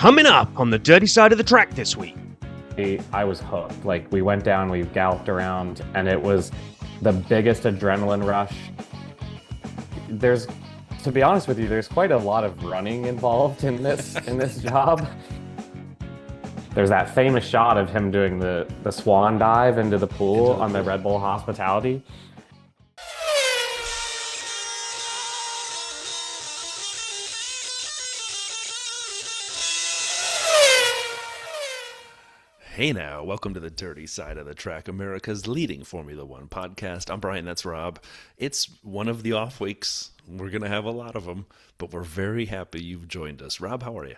Coming up on the dirty side of the track this week. I was hooked. Like, we went down, we galloped around, and it was the biggest adrenaline rush. To be honest with you, there's quite a lot of running involved in this job. There's that famous shot of him doing the swan dive into the pool on the Red Bull Hospitality. Hey now, welcome to the Dirty Side of the Track, America's leading Formula One podcast. I'm Brian, that's Rob. It's one of the off weeks. We're going to have a lot of them, but we're very happy you've joined us. Rob, how are you?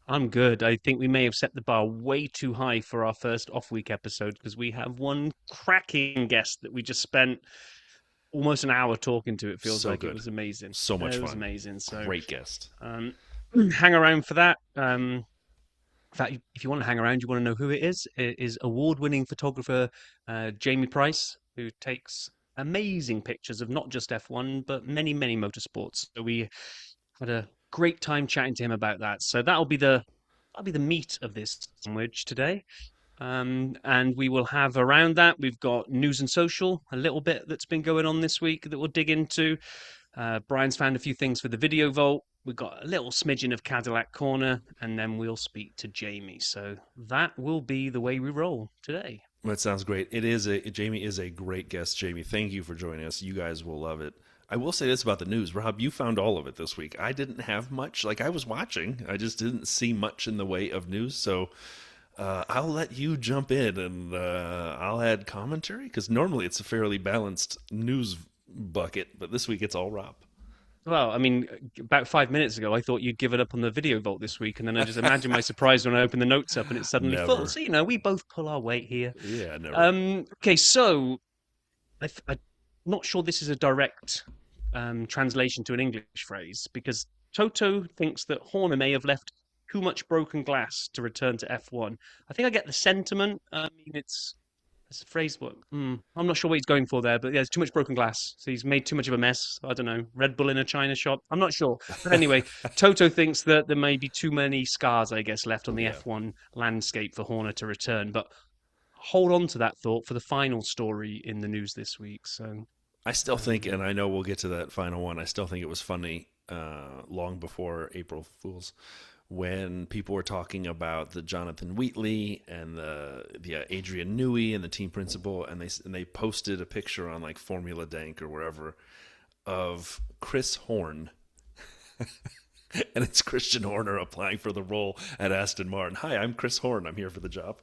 I'm good. I think we may have set the bar way too high for our first off-week episode because we have one cracking guest that we just spent almost an hour talking to. It feels So like good. It was amazing. So much fun. It was amazing. So Great guest. hang around for that. In fact, if you want to hang around, you want to know who it is. It is award-winning photographer Jamey Price, who takes amazing pictures of not just F1, but many, many motorsports. So we had a great time chatting to him about that. So that'll be the meat of this sandwich today. And we will have around that, we've got news and social, a little bit that's been going on this week that we'll dig into. Brian's found a few things for the video vault. We've got a little smidgen of Cadillac Corner, and then we'll speak to Jamey. So that will be the way we roll today. That sounds great. Jamey is a great guest. Jamey, thank you for joining us. You guys will love it. I will say this about the news. Rob, you found all of it this week. I didn't have much. Like, I was watching. I just didn't see much in the way of news. So I'll let you jump in, and I'll add commentary, because normally it's a fairly balanced news bucket, but this week it's all Rob. Well, I mean, about 5 minutes ago, I thought you'd given up on the video vault this week, and then I just imagine my surprise when I open the notes up and it's suddenly Never. full. So, we both pull our weight here. Yeah, never. Okay, so I'm not sure this is a direct translation to an English phrase, because Toto thinks that Horner may have left too much broken glass to return to F1. I think I get the sentiment. I mean, it's a phrase. I'm not sure what he's going for there, but yeah, there's too much broken glass. So he's made too much of a mess. I don't know. Red Bull in a China shop. I'm not sure. But anyway, Toto thinks that there may be too many scars, I guess, left on the F1 landscape for Horner to return. But hold on to that thought for the final story in the news this week. So I still think, and I know we'll get to that final one, I still think it was funny long before April Fools, when people were talking about the Jonathan Wheatley and the Adrian Newey and the team principal, and they posted a picture on like Formula Dank or wherever of Chris Horn. And it's Christian Horner applying for the role at Aston Martin. Hi, I'm Chris Horn. I'm here for the job.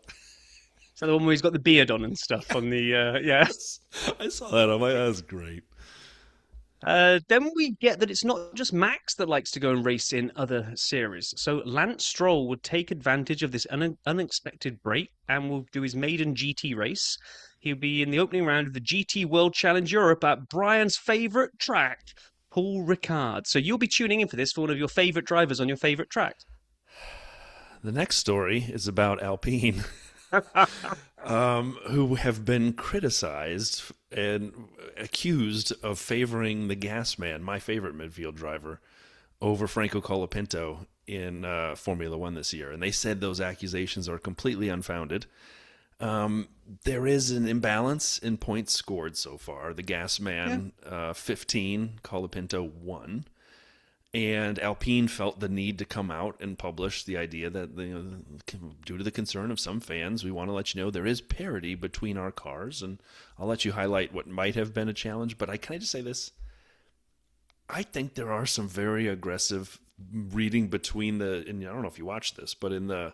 Is that the one where he's got the beard on and stuff on the yes? I saw that. I'm like, that's great. Then we get that it's not just Max that likes to go and race in other series. So Lance Stroll would take advantage of this unexpected break and will do his maiden GT race. He'll be in the opening round of the GT World Challenge Europe at Brian's favourite track, Paul Ricard. So you'll be tuning in for this for one of your favourite drivers on your favourite track. The next story is about Alpine. Who have been criticized and accused of favoring the gas man, my favorite midfield driver, over Franco Colapinto in Formula One this year. And they said those accusations are completely unfounded. There is an imbalance in points scored so far. The gas man, 15, Colapinto 1. And Alpine felt the need to come out and publish the idea that, due to the concern of some fans, we want to let you know there is parity between our cars. And I'll let you highlight what might have been a challenge. But can I just say this? I think there are some very aggressive reading between and I don't know if you watched this, but in the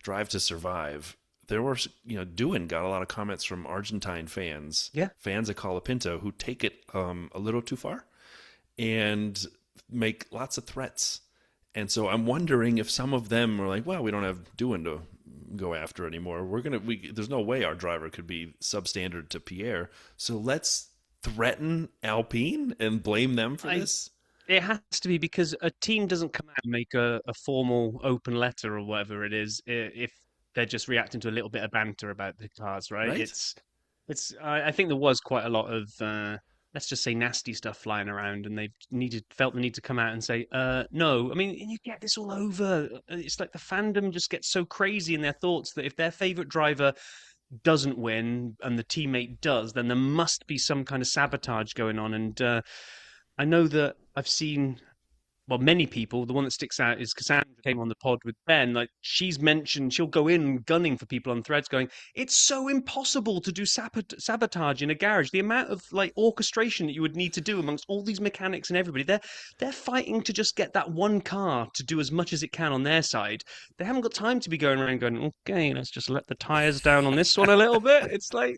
Drive to Survive, there were, Doohan got a lot of comments from Argentine fans, fans of Colapinto, who take it a little too far and make lots of threats. And so I'm wondering if some of them are like, well, we don't have Doohan to go after anymore. There's no way our driver could be substandard to Pierre. So let's threaten Alpine and blame them for this. It has to be, because a team doesn't come out and make a formal open letter or whatever it is if they're just reacting to a little bit of banter about the cars, right? I think there was quite a lot of let's just say nasty stuff flying around, and they've felt the need to come out and say, no. I mean, and you get this all over. It's like the fandom just gets so crazy in their thoughts that if their favorite driver doesn't win and the teammate does, then there must be some kind of sabotage going on. And I know that I've seen, well, many people. The one that sticks out is Cassandra came on the pod with Ben. Like, she's mentioned, she'll go in gunning for people on threads, going, "It's so impossible to do sabotage in a garage. The amount of like orchestration that you would need to do amongst all these mechanics and everybody. They're fighting to just get that one car to do as much as it can on their side. They haven't got time to be going around going, okay, let's just let the tires down on this one a little bit. It's like."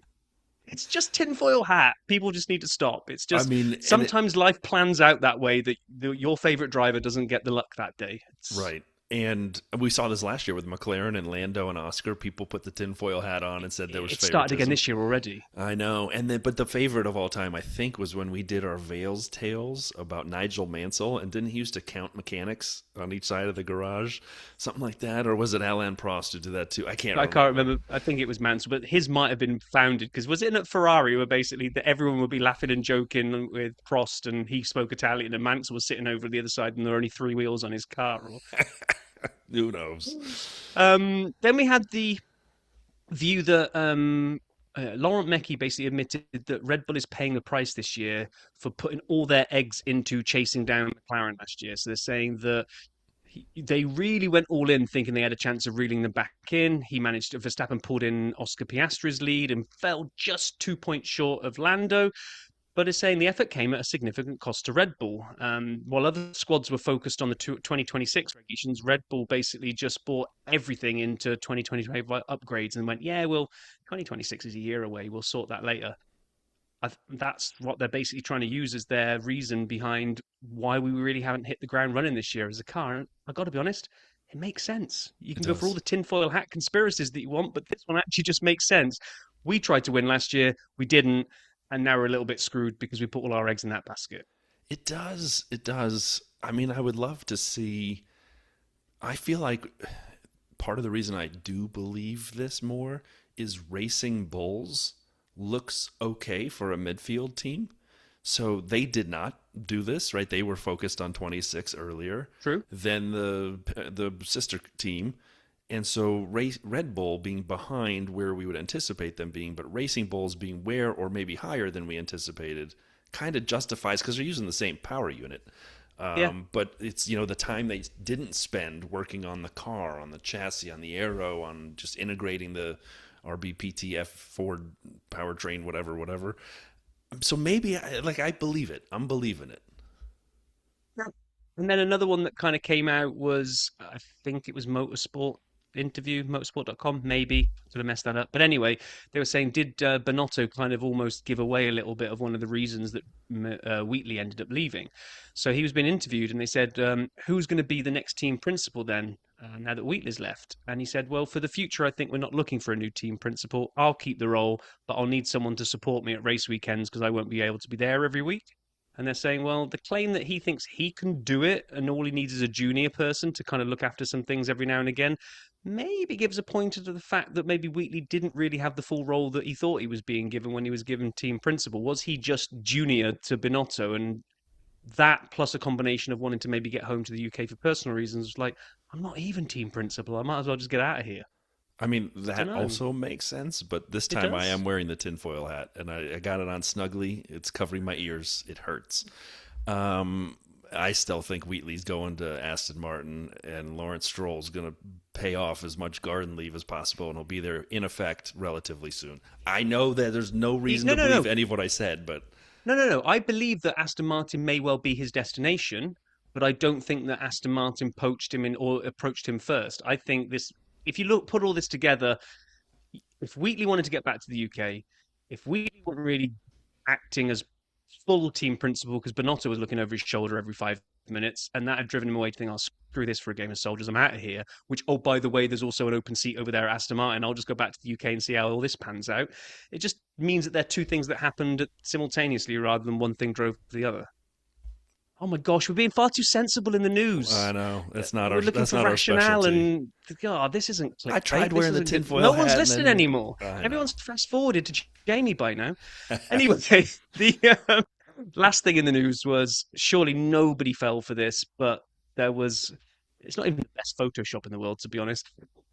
It's just tinfoil hat. People just need to stop. It's I just mean, sometimes life plans out that way that your favorite driver doesn't get the luck that day. right. And we saw this last year with McLaren and Lando and Oscar. People put the tinfoil hat on and said there was It favoritism. started again this year already. I know. And then, but the favorite of all time, I think, was when we did our Vales Tales about Nigel Mansell. And didn't he used to count mechanics on each side of the garage? Something like that. Or was it Alain Prost who did that too? I can't remember. I think it was Mansell, but his might have been founded because was it at Ferrari where basically that everyone would be laughing and joking with Prost and he spoke Italian and Mansell was sitting over the other side and there were only 3 wheels on his car. Who knows? Then we had the view that Laurent Mecchi basically admitted that Red Bull is paying the price this year for putting all their eggs into chasing down McLaren last year. So they're saying that they really went all in thinking they had a chance of reeling them back in. Verstappen pulled in Oscar Piastri's lead and fell just 2 points short of Lando. But it's saying the effort came at a significant cost to Red Bull. While other squads were focused on the 2026 regulations, Red Bull basically just bought everything into 2025 upgrades and went, yeah, well, 2026 is a year away. We'll sort that later. That's what they're basically trying to use as their reason behind why we really haven't hit the ground running this year as a car. And I've got to be honest, it makes sense. You can go for all the tinfoil hat conspiracies that you want, but this one actually just makes sense. We tried to win last year. We didn't. And now we're a little bit screwed because we put all our eggs in that basket. It does. It does. I mean, I would love to see. I feel like part of the reason I do believe this more is Racing Bulls looks okay for a midfield team. So they did not do this, right? They were focused on 26 earlier. True. Than the sister team. And so Red Bull being behind where we would anticipate them being, but Racing Bulls being where or maybe higher than we anticipated kind of justifies because they're using the same power unit. But it's, the time they didn't spend working on the car, on the chassis, on the aero, on just integrating the RBPTF Ford powertrain, whatever. So maybe I believe it. I'm believing it. And then another one that kind of came out was, I think it was motorsport.com, maybe. Sort of messed that up. But anyway, they were saying, did Binotto kind of almost give away a little bit of one of the reasons that Wheatley ended up leaving? So he was being interviewed and they said, who's going to be the next team principal then, now that Wheatley's left? And he said, well, for the future, I think we're not looking for a new team principal. I'll keep the role, but I'll need someone to support me at race weekends because I won't be able to be there every week. And they're saying, well, the claim that he thinks he can do it and all he needs is a junior person to kind of look after some things every now and again, maybe gives a pointer to the fact that maybe Wheatley didn't really have the full role that he thought he was being given when he was given team principal. Was he just junior to Binotto? And that plus a combination of wanting to maybe get home to the UK for personal reasons, like, I'm not even team principal. I might as well just get out of here. I mean, that also makes sense, but this time I am wearing the tinfoil hat, and I got it on snugly. It's covering my ears. It hurts. I still think Wheatley's going to Aston Martin, and Lawrence Stroll's going to pay off as much garden leave as possible, and he'll be there in effect relatively soon. I know that there's no reason to believe any of what I said, but... No. I believe that Aston Martin may well be his destination, but I don't think that Aston Martin poached him in or approached him first. I think this... If you put all this together, if Wheatley wanted to get back to the UK, if Wheatley wasn't really acting as full team principal because Binotto was looking over his shoulder every 5 minutes, and that had driven him away to think, I'll screw this for a game of soldiers, I'm out of here, which, oh, by the way, there's also an open seat over there at Aston Martin, I'll just go back to the UK and see how all this pans out. It just means that they're two things that happened simultaneously rather than one thing drove the other. Oh my gosh, we're being far too sensible in the news. I know. That's not we're our looking that's for not our rationale specialty. and God, this isn't clickbait. I tried wearing the tinfoil hat. No one's listening anymore. Everyone's fast forwarded to Jamie by now. Anyway, Last thing in the news was surely nobody fell for this, but there was. It's not even the best Photoshop in the world, to be honest.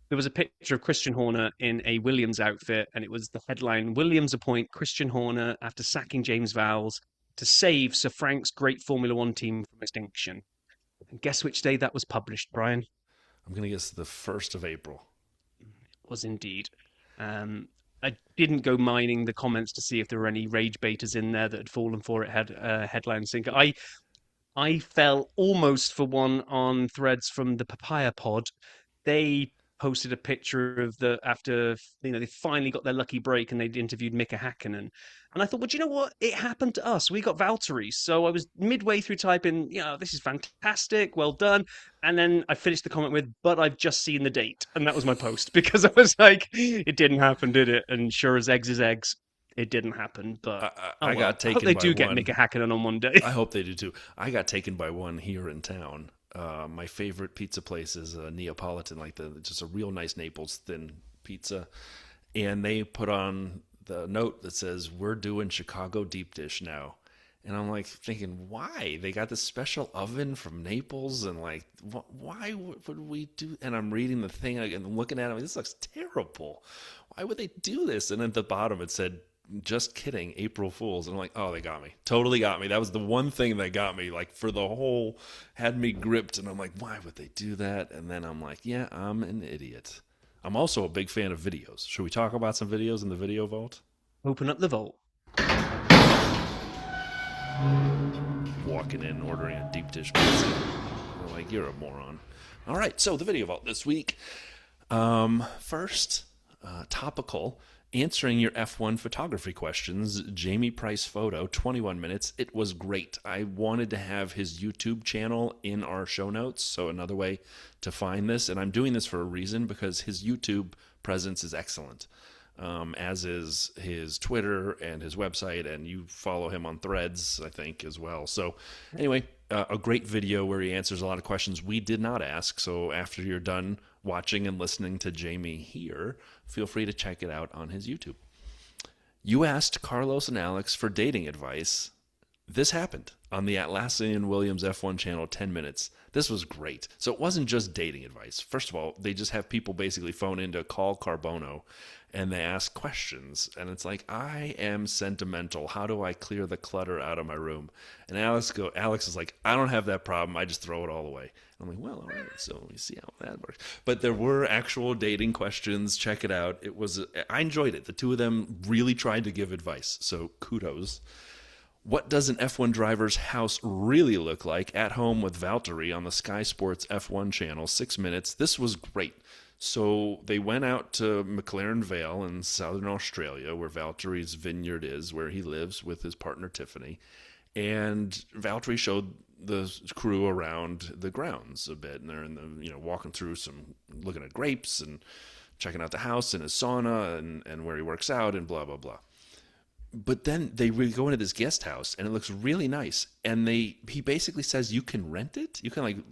There was a picture of Christian Horner in a Williams outfit, and it was the headline: Williams appoint Christian Horner after sacking James Vowles to save Sir Frank's great Formula One team from extinction. And guess which day that was published, Brian? I'm going to guess the 1st of April. Was indeed. I didn't go mining the comments to see if there were any rage baiters in there that had fallen for it. Had headline sinker. I fell almost for one on threads from the Papaya Pod. They posted a picture of the after they finally got their lucky break and they'd interviewed Mika Hakkinen. And I thought, well, do you know what? It happened to us. We got Valtteri. So I was midway through typing, this is fantastic. Well done. And then I finished the comment with, but I've just seen the date. And that was my post because I was like, it didn't happen, did it? And sure as eggs is eggs. It didn't happen, but I got taken. I hope they by do get one. Mika Hakkinen on one day. I hope they do too. I got taken by one here in town. My favorite pizza place is a Neapolitan, just a real nice Naples thin pizza, and they put on the note that says we're doing Chicago deep dish now, and I'm like thinking, why? They got this special oven from Naples, and why would we do? And I'm reading the thing and looking at it, this looks terrible. Why would they do this? And at the bottom it said, just kidding, April Fools. And I'm like, oh, they got me. Totally got me. That was the one thing that got me, for the whole, had me gripped. And I'm like, why would they do that? And then I'm like, yeah, I'm an idiot. I'm also a big fan of videos. Should we talk about some videos in the video vault? Open up the vault. Walking in, ordering a deep dish pizza. We're like, you're a moron. All right, so the video vault this week. First, topical. Answering your F1 photography questions, Jamey Price photo, 21 minutes. It was great. I wanted to have his YouTube channel in our show notes, so another way to find this. And I'm doing this for a reason, because his YouTube presence is excellent, as is his Twitter and his website, and you follow him on Threads, I think, as well. So anyway, a great video where he answers a lot of questions we did not ask. So after you're done watching and listening to Jamey here, feel free to check it out on his YouTube. You asked Carlos and Alex for dating advice. This happened on the Atlassian Williams F1 channel, 10 minutes. This was great. So it wasn't just dating advice. First of all, they just have people basically phone in to call Carbono, and they ask questions. And it's like, I am sentimental. How do I clear the clutter out of my room? And Alex is like, I don't have that problem. I just throw it all away. I'm like, well, all right, so we see how that works. But there were actual dating questions. Check it out. I enjoyed it. The two of them really tried to give advice. So kudos. What does an F1 driver's house really look like at home with Valtteri on the Sky Sports F1 channel? 6 minutes. This was great. So they went out to McLaren Vale in southern Australia, where Valtteri's vineyard is, where he lives with his partner Tiffany. And Valtteri showed the crew around the grounds a bit, and they're in the walking through looking at grapes and checking out the house and his sauna and where he works out and blah blah blah. But then they go into this guest house, and it looks really nice. And he basically says you can rent it. You can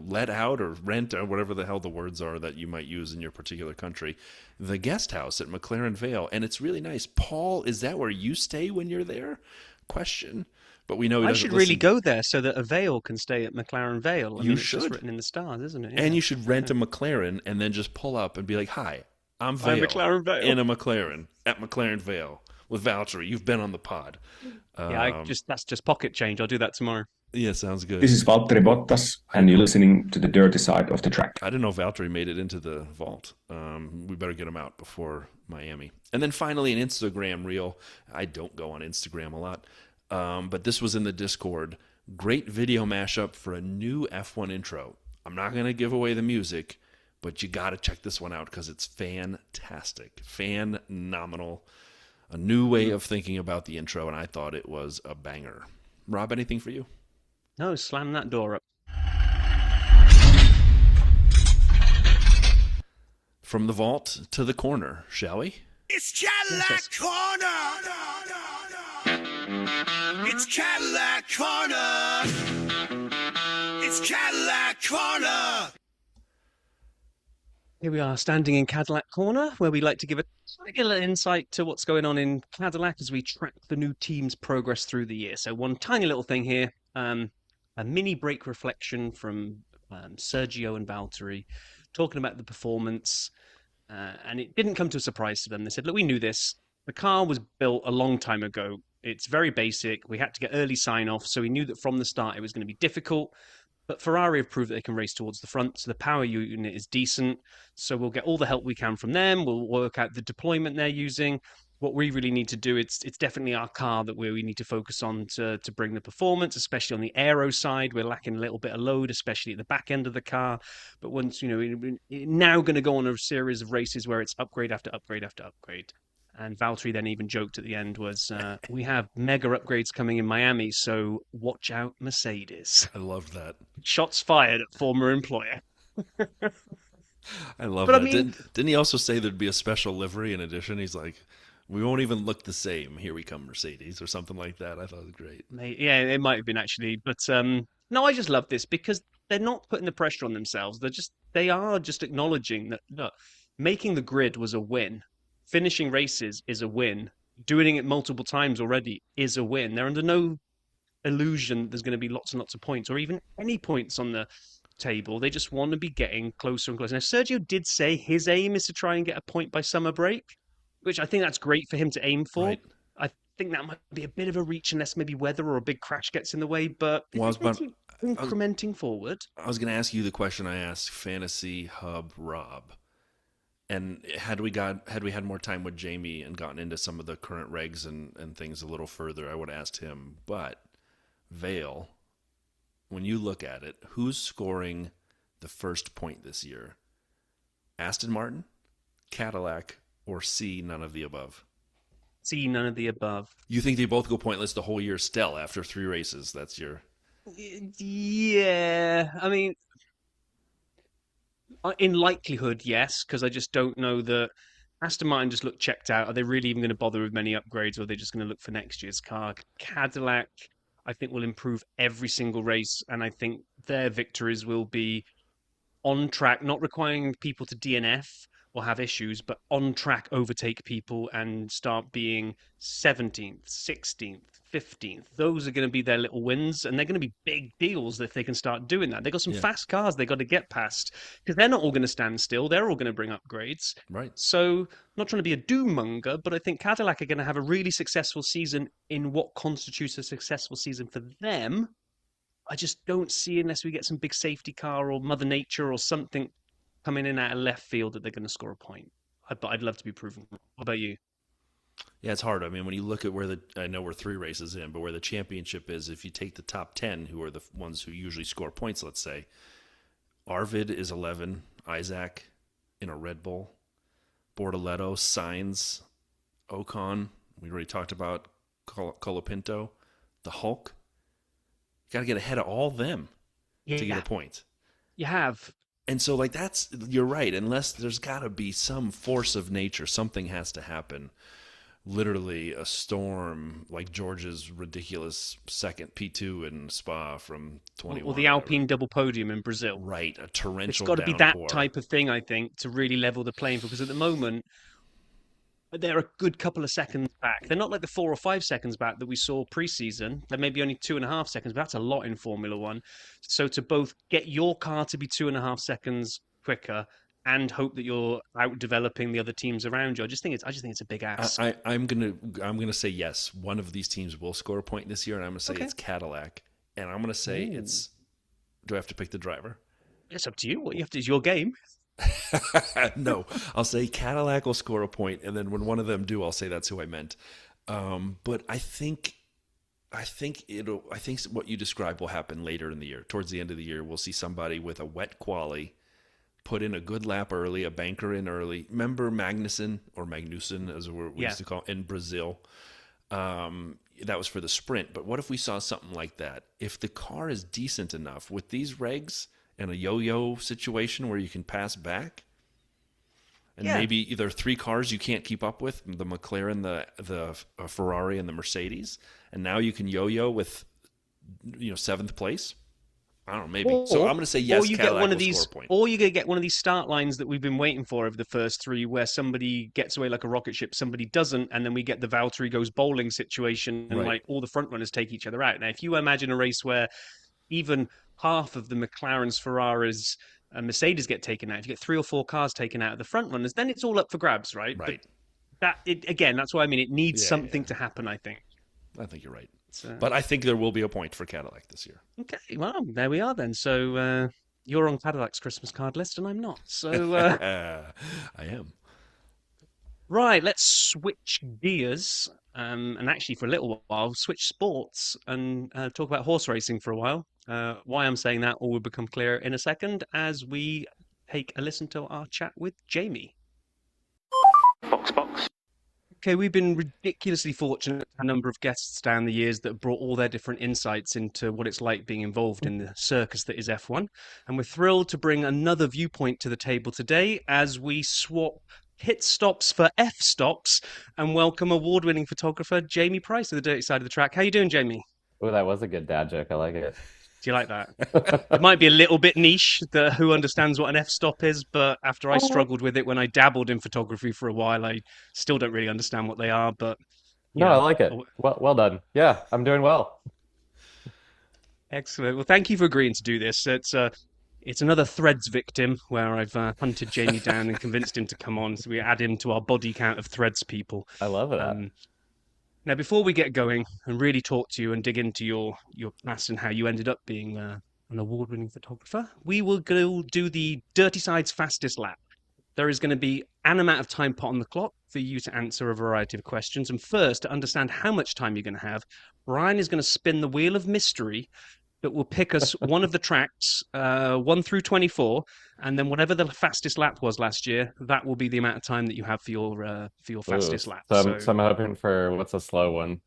let out or rent or whatever the hell the words are that you might use in your particular country. The guest house at McLaren Vale, and it's really nice. Paul, is that where you stay when you're there? Question. But we know I should really go there so that a Vale can stay at McLaren Vale. I mean, it's just written in the stars, isn't it? Yeah. And you should rent a McLaren and then just pull up and be like, "Hi, I'm Vale, McLaren Vale in a McLaren at McLaren Vale with Valtteri. You've been on the pod." That's just pocket change. I'll do that tomorrow. Yeah, sounds good. This is Valtteri Bottas, and you're listening to the dirty side of the track. I didn't know Valtteri made it into the vault. We better get him out before Miami. And then finally, an Instagram reel. I don't go on Instagram a lot, but this was in the Discord. Great video mashup for a new F1 intro. I'm not going to give away the music, but you got to check this one out because it's fantastic, phenomenal. A new way of thinking about the intro, and I thought it was a banger. Rob, anything for you? No, slam that door up. From the vault to the corner, shall we? It's Cadillac Corner! It's Cadillac Corner! It's Cadillac Corner! Here we are standing in Cadillac Corner, where we like to give a regular insight to what's going on in Cadillac as we track the new team's progress through the year. So, one tiny little thing here, a mini break reflection from Sergio and Valtteri talking about the performance. And it didn't come to a surprise to them. They said, look, we knew this. The car was built a long time ago. It's very basic. We had to get early sign off. So we knew that from the start it was going to be difficult. But Ferrari have proved that they can race towards the front. So the power unit is decent. So we'll get all the help we can from them. We'll work out the deployment they're using. What we really need to do, it's definitely our car that we need to focus on to bring the performance, especially on the aero side. We're lacking a little bit of load, especially at the back end of the car. But once, now going to go on a series of races where it's upgrade after upgrade after upgrade. And Valtteri then even joked at the end was, we have mega upgrades coming in Miami, so watch out, Mercedes. I love that. Shots fired at former employer. I love But I that. mean- Didn't he also say there'd be a special livery in addition? He's like, we won't even look the same. Here we come, Mercedes, or something like that. I thought it was great. Yeah, it might have been actually, but no, I just love this because they're not putting the pressure on themselves. They are just acknowledging that look, making the grid was a win, finishing races is a win, doing it multiple times already is a win. They're under no illusion that there's going to be lots and lots of points or even any points on the table. They just want to be getting closer and closer. Now, Sergio did say his aim is to try and get a point by summer break, which I think that's great for him to aim for. Right. I think that might be a bit of a reach unless maybe weather or a big crash gets in the way, but Well, if they keep incrementing forward. I was going to ask you the question I asked Fantasy Hub Rob. And had we had more time with Jamey and gotten into some of the current regs and things a little further, I would have asked him. But Vale, when you look at it, who's scoring the first point this year? Aston Martin, Cadillac, or C, none of the above? See, none of the above. You think they both go pointless the whole year still after 3 races? That's your... Yeah, I mean, in likelihood, yes, because I just don't know that Aston Martin just look checked out. Are they really even going to bother with many upgrades, or are they just going to look for next year's car? Cadillac, I think, will improve every single race, and I think their victories will be on track, not requiring people to DNF or have issues, but on track overtake people and start being 17th, 16th, 15th. Those are going to be their little wins, and they're going to be big deals if they can start doing that. They've got some fast cars they've got to get past because they're not all going to stand still. They're all going to bring upgrades. Right. So, I'm not trying to be a doom monger, but I think Cadillac are going to have a really successful season in what constitutes a successful season for them. I just don't see, unless we get some big safety car or Mother Nature or something coming in out of left field, that they're going to score a point. But I'd love to be proven wrong. What about you? Yeah, it's hard. I mean, when you look at I know we're 3 races in, but where the championship is, if you take the top 10, who are the ones who usually score points, let's say, Arvid is 11, Isaac in a Red Bull, Bortoletto, Sainz, Ocon, we already talked about Colapinto, the Hulk. You got to get ahead of all them to get a point. You have. And so, you're right. Unless there's got to be some force of nature, something has to happen. Literally a storm like George's ridiculous second P2 in Spa from 21. Or the Alpine double podium in Brazil. Right, a torrential It's got to be that downpour. type of thing, I think, to really level the playing field. Because at the moment, they're a good couple of seconds back. They're not like the 4 or 5 seconds back that we saw pre-season. They're maybe only 2.5 seconds, but that's a lot in Formula One. So to both get your car to be 2.5 seconds quicker and hope that you're out developing the other teams around you, I just think it's a big ask. I'm gonna say yes. One of these teams will score a point this year, and I'm gonna say it's Cadillac. And I'm gonna say it's. Do I have to pick the driver? It's up to you. What you have to is your game. No, I'll say Cadillac will score a point, and then when one of them do, I'll say that's who I meant. But I think what you described will happen later in the year. Towards the end of the year, we'll see somebody with a wet quali put in a good lap early, a banker in early. Remember Magnussen, as we used to call it, in Brazil? That was for the sprint. But what if we saw something like that? If the car is decent enough with these regs and a yo-yo situation where you can pass back, and maybe either 3 cars you can't keep up with, the McLaren, the Ferrari, and the Mercedes, and now you can yo-yo with 7th place. I don't know, maybe. So I'm going to say yes. You get Cadillac one of will score these, a point. or you get one of these start lines that we've been waiting for over the first three, where somebody gets away like a rocket ship, somebody doesn't, and then we get the Valtteri goes bowling situation, and Right. like all the front runners take each other out. Now, if you imagine a race where even half of the McLarens, Ferraris, and Mercedes get taken out, if you get three or four cars taken out of the front runners, then it's all up for grabs, right? But Right. again, that's what I mean. It needs Yeah. something to happen, I think. I think you're right. So, But I think there will be a point for Cadillac this year. okay, well, there we are then. So you're on Cadillac's Christmas card list, and I'm not. So I am. right, let's switch gears, and actually for a little while switch sports and talk about horse racing for a while. Why I'm saying that all will become clear in a second as we take a listen to our chat with Jamey. Okay, we've been ridiculously fortunate a number of guests down the years that have brought all their different insights into what it's like being involved in the circus that is F1. And we're thrilled to bring another viewpoint to the table today as we swap pit stops for F stops and welcome award-winning photographer Jamey Price to the dirty side of the track. How you doing, Jamey? Oh, that was a good dad joke. I like it. Do you like that? It might be a little bit niche, who understands what an f-stop is, but after I struggled with it when I dabbled in photography for a while, I still don't really understand what they are, but No, I like it. Well done. Yeah, I'm doing well. Excellent. Well, thank you for agreeing to do this. It's another Threads victim where I've hunted Jamey down and convinced him to come on, so we add him to our body count of Threads people. I love it. Now, before we get going and really talk to you and dig into your past and how you ended up being an award-winning photographer, we will go do the Dirty Side's fastest lap. There is going to be an amount of time put on the clock for you to answer a variety of questions. And first, to understand how much time you're going to have, Brian is going to spin the wheel of mystery that will pick us one of the tracks, 1 through 24, and then whatever the fastest lap was last year, that will be the amount of time that you have for your fastest lap. So I'm hoping for what's a slow one.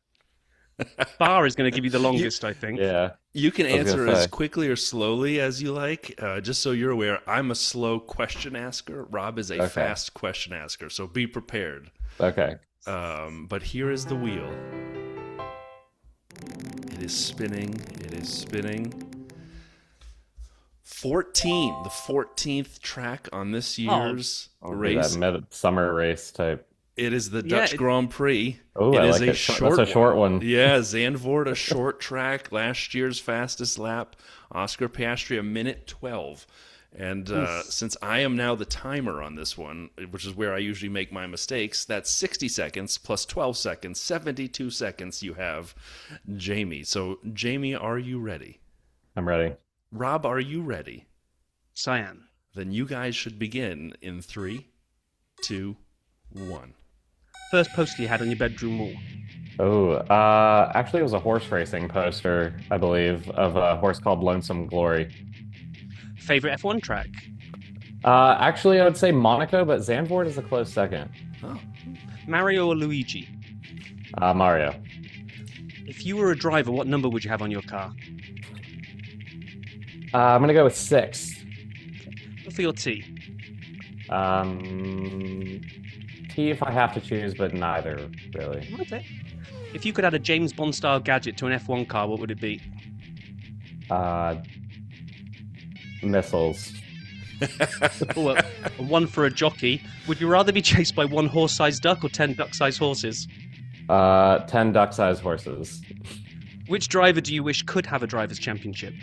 Bar is going to give you the longest, I think. Yeah. You can I was answer gonna as say. quickly or slowly as you like. Just so you're aware, I'm a slow question asker. Rob is a Okay. fast question asker, so be prepared. Okay. But here is the wheel. It is spinning. It is spinning. 14, the 14th track on this year's race. That summer race type. It is the Dutch Grand Prix. Oh, It I is like a it. short That's a short one. Yeah, Zandvoort, a short track. Last year's fastest lap. Oscar Piastri, 1:12. And since I am now the timer on this one, which is where I usually make my mistakes, that's 60 seconds plus 12 seconds, 72 seconds you have, Jamey. So, Jamey, are you ready? I'm ready. Rob, are you ready? Cyan. Then you guys should begin in 3, 2, 1. First poster you had on your bedroom wall. Oh, actually, it was a horse racing poster, I believe, of a horse called Lonesome Glory. Favorite F1 track? Actually, I would say Monaco, but Zandvoort is a close second. Oh. Mario or Luigi? Mario. If you were a driver, what number would you have on your car? I'm gonna go with 6. Go for your T. T if I have to choose, but neither, really. Okay. If you could add a James Bond style gadget to an F1 car, what would it be? Missiles. Oh, a one for a jockey. Would you rather be chased by one horse-sized duck or 10 duck-sized horses? 10 duck-sized horses. Which driver do you wish could have a driver's championship?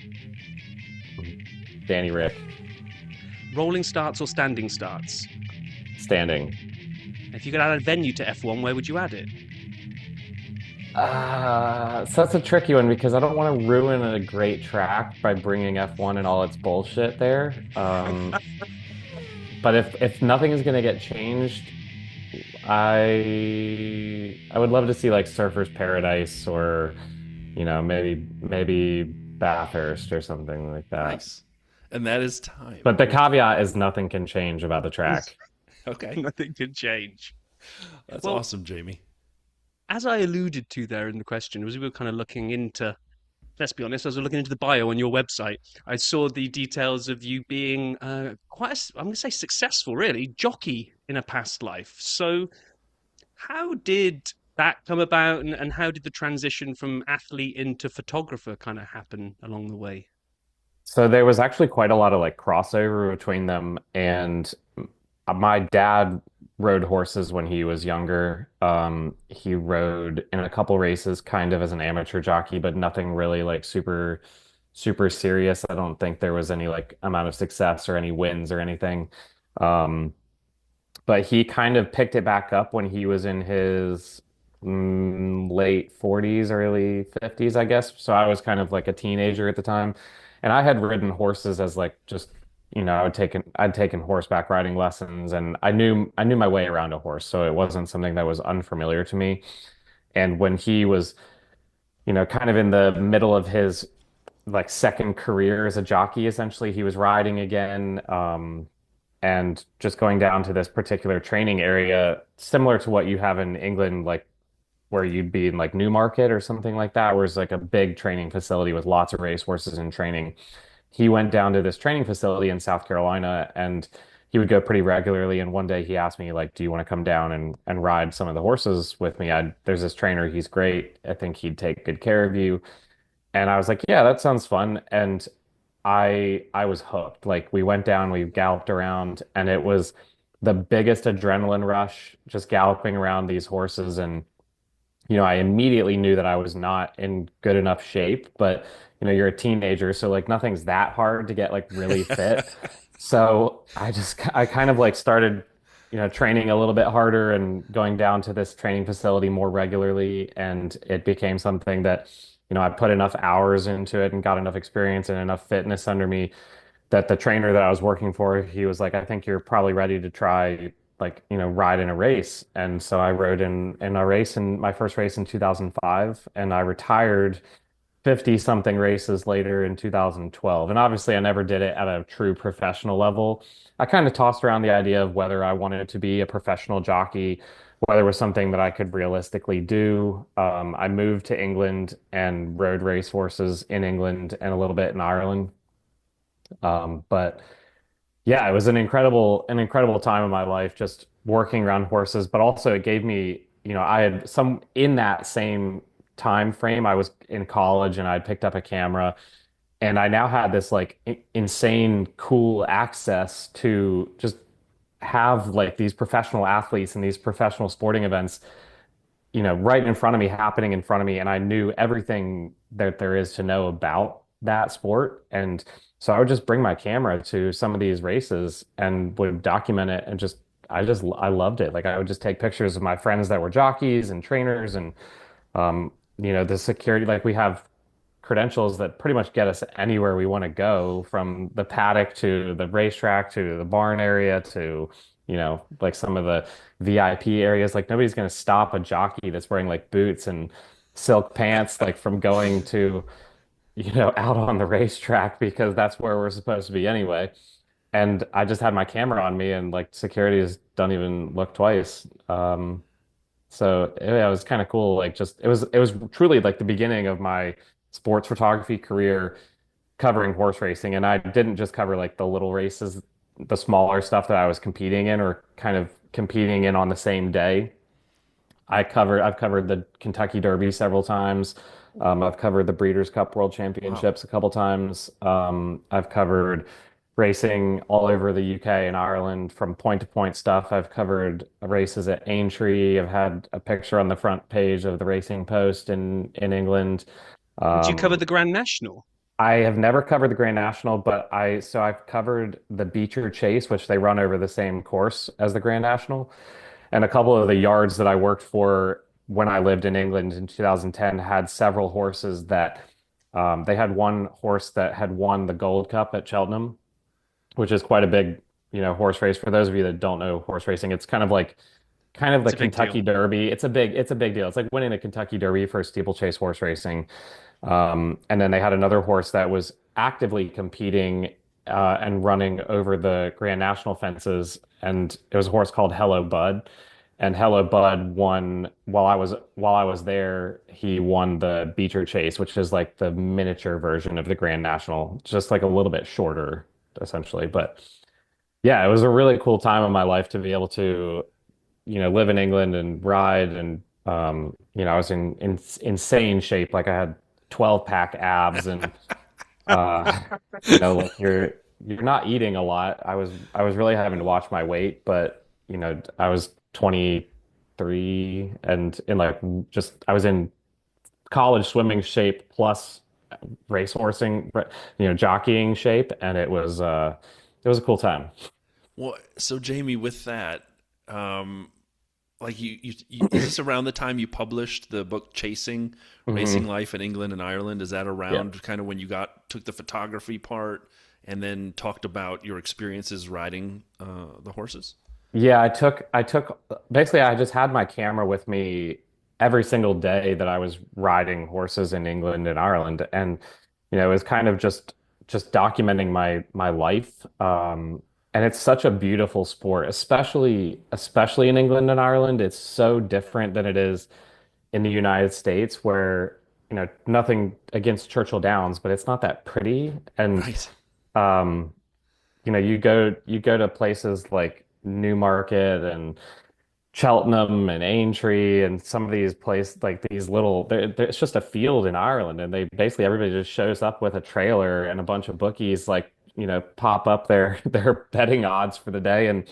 Danny Rick. Rolling starts or standing starts? Standing. If you could add a venue to F1, where would you add it? So that's a tricky one because I don't want to ruin a great track by bringing F1 and all its bullshit there. But if nothing is going to get changed, I would love to see like Surfer's Paradise or maybe Bathurst or something like that. Nice. And that is time. But the caveat is nothing can change about the track. Okay. Nothing can change. That's Well, awesome, Jamey. As I alluded to there in the question, as we were kind of looking into, let's be honest, as I was looking into the bio on your website, I saw the details of you being I'm going to say successful, really, jockey in a past life. So how did that come about and how did the transition from athlete into photographer kind of happen along the way? So there was actually quite a lot of like crossover between them, and my dad rode horses when he was younger. He rode in a couple races kind of as an amateur jockey, but nothing really like super serious. I don't think there was any like amount of success or any wins or anything. Um, but he kind of picked it back up when he was in his late 40s, early 50s, I guess. So I was kind of like a teenager at the time. And I had ridden horses as like just, I'd taken horseback riding lessons and I knew my way around a horse. So it wasn't something that was unfamiliar to me. And when he was, kind of in the middle of his like second career as a jockey, essentially, he was riding again. And just going down to this particular training area, similar to what you have in England, like where you'd be in like Newmarket or something like that, where it's like a big training facility with lots of race horses in training. He went down to this training facility in South Carolina and he would go pretty regularly. And one day he asked me, like, do you want to come down and ride some of the horses with me? There's this trainer, he's great. I think he'd take good care of you. And I was like, yeah, that sounds fun. And I was hooked. Like we went down, we galloped around, and it was the biggest adrenaline rush just galloping around these horses. And I immediately knew that I was not in good enough shape, but you're a teenager, so like nothing's that hard to get like really fit. So I kind of like started, training a little bit harder and going down to this training facility more regularly. And it became something that, I put enough hours into it and got enough experience and enough fitness under me that the trainer that I was working for, he was like, I think you're probably ready to try like, ride in a race. And so I rode in a race in my first race in 2005 and I retired 50 something races later in 2012. And obviously I never did it at a true professional level. I kind of tossed around the idea of whether I wanted to be a professional jockey, whether it was something that I could realistically do. I moved to England and rode race horses in England and a little bit in Ireland. But yeah, it was an incredible time of my life just working around horses, but also it gave me, I had some in that same time frame, I was in college and I picked up a camera and I now had this like insane cool access to just have like these professional athletes and these professional sporting events right in front of me, happening in front of me. And I knew everything that there is to know about that sport. And so I would just bring my camera to some of these races and would document it and I loved it. Like I would just take pictures of my friends that were jockeys and trainers and, the security, like we have credentials that pretty much get us anywhere we want to go from the paddock to the racetrack to the barn area to like some of the VIP areas. Like nobody's going to stop a jockey that's wearing like boots and silk pants like from going to out on the racetrack because that's where we're supposed to be anyway. And I just had my camera on me and like securities don't even look twice. So yeah, it was kind of cool. Like just it was truly like the beginning of my sports photography career covering horse racing. And I didn't just cover like the little races, the smaller stuff that I was competing in or kind of competing in on the same day. I've covered the Kentucky Derby several times. I've covered the Breeders' Cup World Wow. Championships a couple times. I've covered racing all over the UK and Ireland from point to point stuff. I've covered races at Aintree. I've had a picture on the front page of the Racing Post in England. Did you cover Um, the Grand National? I have never covered the Grand National, but I've covered the Beecher Chase, which they run over the same course as the Grand National. And a couple of the yards that I worked for when I lived in England in 2010 had several horses that they had one horse that had won the Gold Cup at Cheltenham, which is quite a big, horse race. For those of you that don't know horse racing, it's kind of the It's a big Kentucky deal. Derby. It's a big deal. It's like winning a Kentucky Derby for steeplechase horse racing. And then they had another horse that was actively competing and running over the Grand National fences, and it was a horse called Hello Bud. And Hello Bud won while I was there. He won the Beecher Chase, which is like the miniature version of the Grand National, just like a little bit shorter, essentially. But yeah, it was a really cool time of my life to be able to live in England and ride and I was in insane shape. Like I had 12 pack abs and Like you're not eating a lot. I was really having to watch my weight, but I was 23 and in like just I was in college swimming shape plus racehorsing, jockeying shape, and it was a cool time. Well, so Jamie, with that, um, like is this around the time you published the book Chasing Racing Hmm. Life in England and Ireland? Is that Yeah. around kind of when you took the photography part and then talked about your experiences riding the horses? Yeah, I took basically I just had my camera with me every single day that I was riding horses in England and Ireland. And it was kind of just documenting my life. And it's such a beautiful sport, especially in England and Ireland. It's so different than it is in the United States where, nothing against Churchill Downs, but it's not that pretty. And Right. um you go to places like Newmarket and Cheltenham and Aintree and some of these places like these little it's just a field in Ireland, and they basically everybody just shows up with a trailer and a bunch of bookies like pop up their their betting odds for the day. And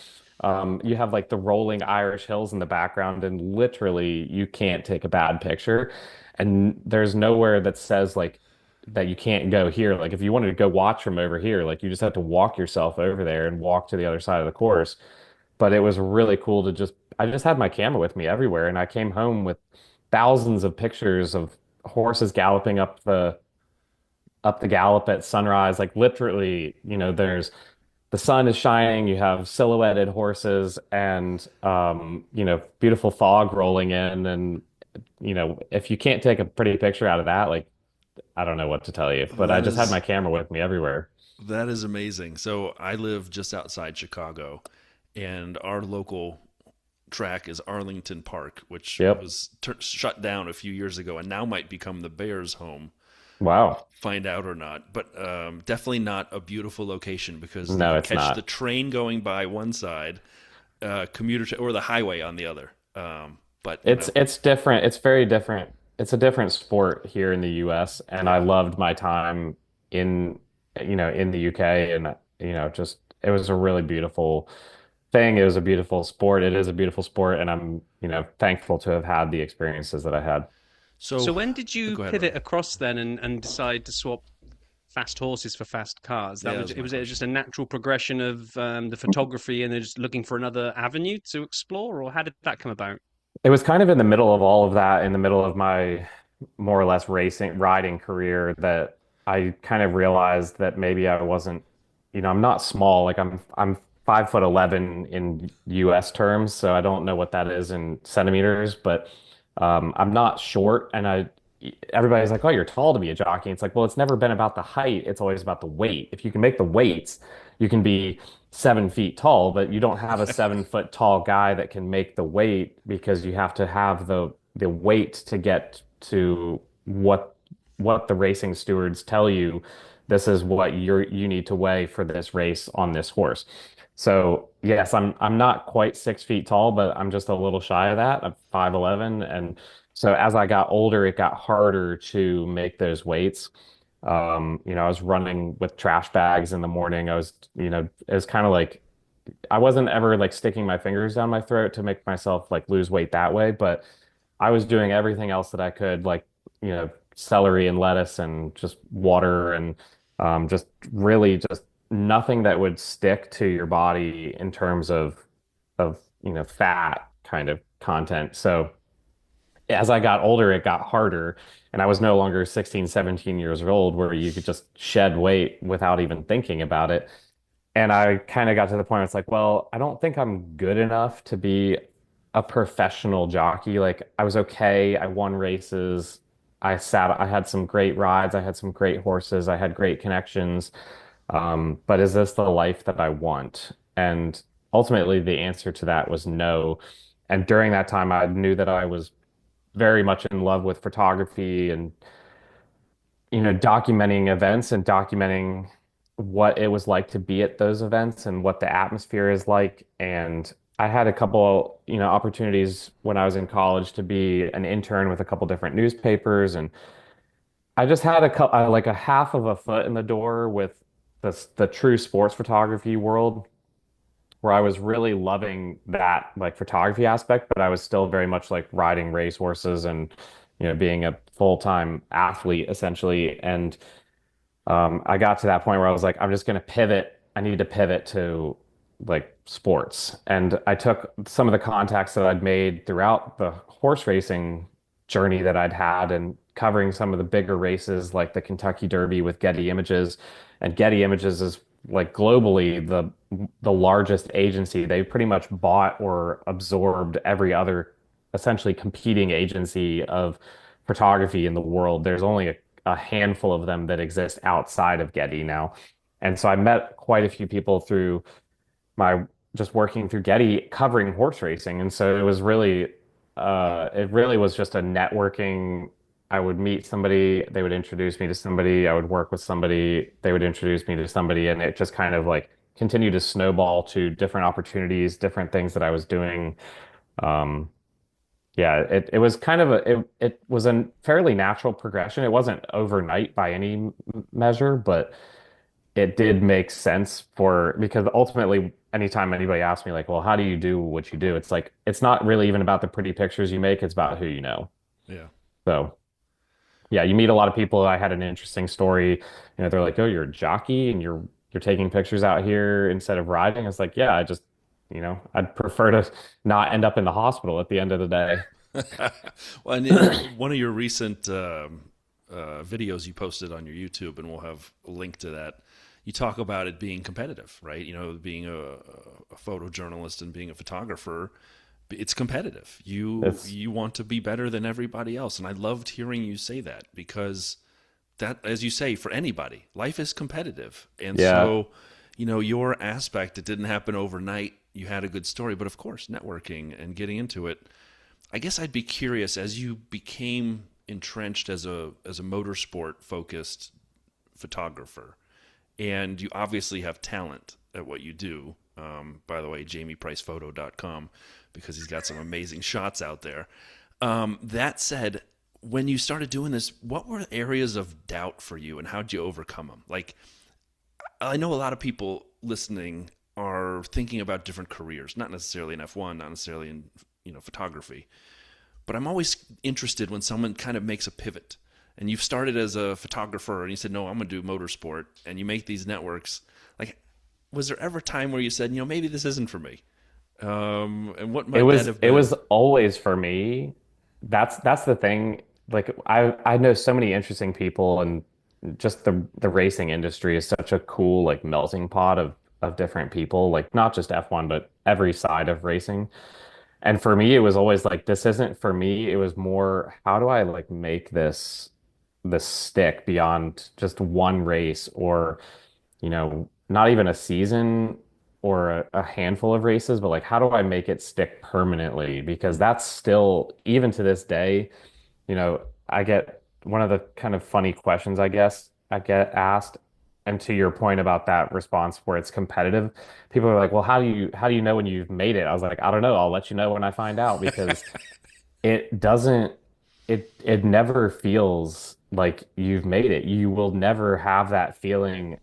you have like the rolling Irish hills in the background, and literally you can't take a bad picture. And there's nowhere that says like that you can't go here. Like if you wanted to go watch from over here, like you just have to walk yourself over there and walk to the other side of the course. But it was really cool to I just had my camera with me everywhere, and I came home with thousands of pictures of horses galloping up the gallop at sunrise. Like literally, there's the sun is shining, you have silhouetted horses and beautiful fog rolling in. And if you can't take a pretty picture out of that, like I don't know what to tell you. But I That just had my is camera with me everywhere. that is amazing. So I live just outside Chicago, and our local track is Arlington Park, which Yep. was shut down a few years ago and now might become the Bears' home. Wow. Find out or not, but definitely not a beautiful location because No, you it's catch the not. train going by one side, or the highway on the other. But It's different. It's very different. It's a different sport here in the US, and I yeah. loved my time in in the UK. And just it was a really beautiful thing. It was a beautiful sport. It is a beautiful sport, and I'm, thankful to have had the experiences that I had. So So when did you go ahead, pivot Ron. across then and decide to swap fast horses for fast cars? Yeah, That that was was it. my Was it just question. a natural progression of the photography and then just looking for another avenue to explore, or how did that come about? It was kind of in the middle of all of that, in the middle of my more or less racing riding career, that I kind of realized that maybe I wasn't, I'm not small. Like I'm 5'11" in US terms, so I don't know what that is in centimeters, but I'm not short. And everybody's like, "Oh, you're tall to be a jockey." It's like, well, it's never been about the height. It's always about the weight. If you can make the weights, you can be 7 feet tall, but you don't have a 7 foot tall guy that can make the weight, because you have to have the weight to get to what the racing stewards tell you. This is what you need to weigh for this race on this horse. So yes, I'm not quite 6 feet tall, but I'm just a little shy of that. I'm 5'11", and so as I got older, it got harder to make those weights. I was running with trash bags in the morning. It was kind of like I wasn't ever like sticking my fingers down my throat to make myself like lose weight that way, but I was doing everything else that I could, like, celery and lettuce and just water and just really just nothing that would stick to your body in terms of fat kind of content. So as I got older, it got harder, and I was no longer 16, 17 years old where you could just shed weight without even thinking about it. And I kind of got to the point where it's like, well, I don't think I'm good enough to be a professional jockey. Like I was okay. I won races. I had some great rides. I had some great horses. I had great connections. But is this the life that I want? And ultimately, the answer to that was no. And during that time, I knew that I was very much in love with photography and documenting events and documenting what it was like to be at those events and what the atmosphere is like. And I had a couple, opportunities when I was in college to be an intern with a couple different newspapers. And I just had like a half of a foot in the door with the true sports photography world, where I was really loving that like photography aspect, but I was still very much like riding racehorses and being a full-time athlete essentially. And I got to that point where I was like, I'm just going to pivot. I need to pivot to like sports. And I took some of the contacts that I'd made throughout the horse racing journey that I'd had and covering some of the bigger races like the Kentucky Derby with Getty Images. And Getty Images is like globally the largest agency. They pretty much bought or absorbed every other essentially competing agency of photography in the world. There's only a handful of them that exist outside of Getty now. And so I met quite a few people through my just working through Getty covering horse racing. And so it really was just a networking. I would meet somebody, they would introduce me to somebody, I would work with somebody, they would introduce me to somebody, and it just kind of like continued to snowball to different opportunities, different things that I was doing. Um, yeah, it was kind of it was a fairly natural progression. It wasn't overnight by any measure, but it did make sense for because ultimately anytime anybody asks me like, well, how do you do what you do? It's like it's not really even about the pretty pictures you make, it's about who you know. Yeah. So yeah, you meet a lot of people. I had an interesting story. They're like, "Oh, you're a jockey and you're taking pictures out here instead of riding." It's like, yeah, I'd prefer to not end up in the hospital at the end of the day. Well, and in one of your recent videos you posted on your YouTube, and we'll have a link to that. You talk about it being competitive, right? Being a photojournalist and being a photographer, it's competitive. You want to be better than everybody else, and I loved hearing you say that because that, as you say, for anybody, life is competitive, and Yeah. so your aspect, it didn't happen overnight. You had a good story, but of course, networking and getting into it. I guess I'd be curious as you became entrenched as a motorsport focused photographer, and you obviously have talent at what you do. By the way, JameyPricePhoto.com, because he's got some amazing shots out there. That said, when you started doing this, what were areas of doubt for you, and how'd you overcome them? Like, I know a lot of people listening are thinking about different careers, not necessarily in F1, not necessarily in photography, but I'm always interested when someone kind of makes a pivot. And you've started as a photographer, and you said, "No, I'm going to do motorsport," and you make these networks. Like, was there ever a time where you said, maybe this isn't for me? And what It might that was have it been? was always for me. That's the thing. Like I know so many interesting people and just the racing industry is such a cool like melting pot of different people, like not just F1, but every side of racing. And for me, it was always like this isn't for me. It was more how do I like make this stick beyond just one race or not even a season or a handful of races, but like, how do I make it stick permanently? Because that's still, even to this day, I get one of the kind of funny questions, I guess, I get asked. And to your point about that response where it's competitive, people are like, well, how do you know when you've made it? I was like, I don't know. I'll let you know when I find out because it doesn't it never feels like you've made it. You will never have that feeling.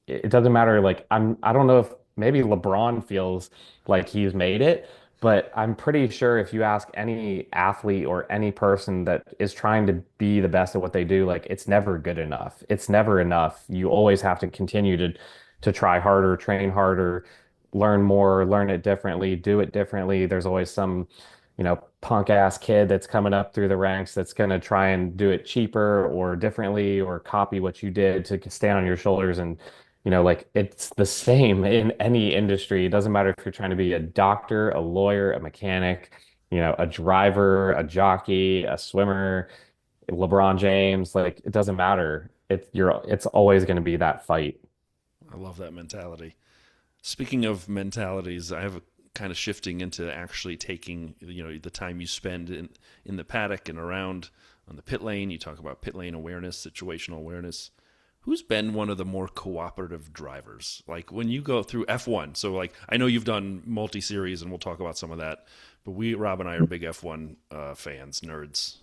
It doesn't matter. Like I don't know if maybe LeBron feels like he's made it, but I'm pretty sure if you ask any athlete or any person that is trying to be the best at what they do, like it's never good enough. It's never enough. You always have to continue to try harder, train harder, learn more, learn it differently, do it differently. There's always some punk ass kid that's coming up through the ranks that's going to try and do it cheaper or differently or copy what you did to stand on your shoulders. And, like it's the same in any industry. It doesn't matter if you're trying to be a doctor, a lawyer, a mechanic, a driver, a jockey, a swimmer, LeBron James, like it doesn't matter. It's always going to be that fight. I love that mentality. Speaking of mentalities, I have a kind of shifting into actually taking the time you spend in the paddock and around on the pit lane. You talk about pit lane awareness, situational awareness. Who's been one of the more cooperative drivers? Like when you go through F1, so like I know you've done multi-series, and we'll talk about some of that. But Rob and I are big F1 fans, nerds.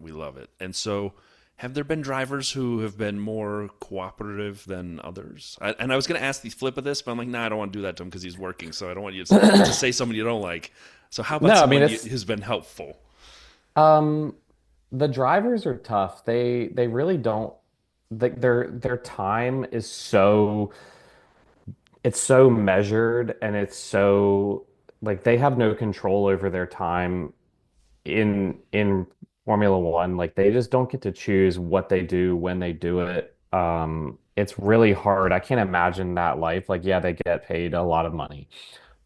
We love it. And so, Have there been drivers who have been more cooperative than others? And I was going to ask the flip of this, but I'm like, nah, I don't want to do that to him because he's working. So I don't want you to say someone you don't like. So how about No, I mean someone it's who's been helpful? um the drivers are tough. They really don't their time is so it's so measured and it's so like they have no control over their time in Formula One. Like they just don't get to choose what they do when they do it. It's really hard. I can't imagine that life. Like, yeah, they get paid a lot of money,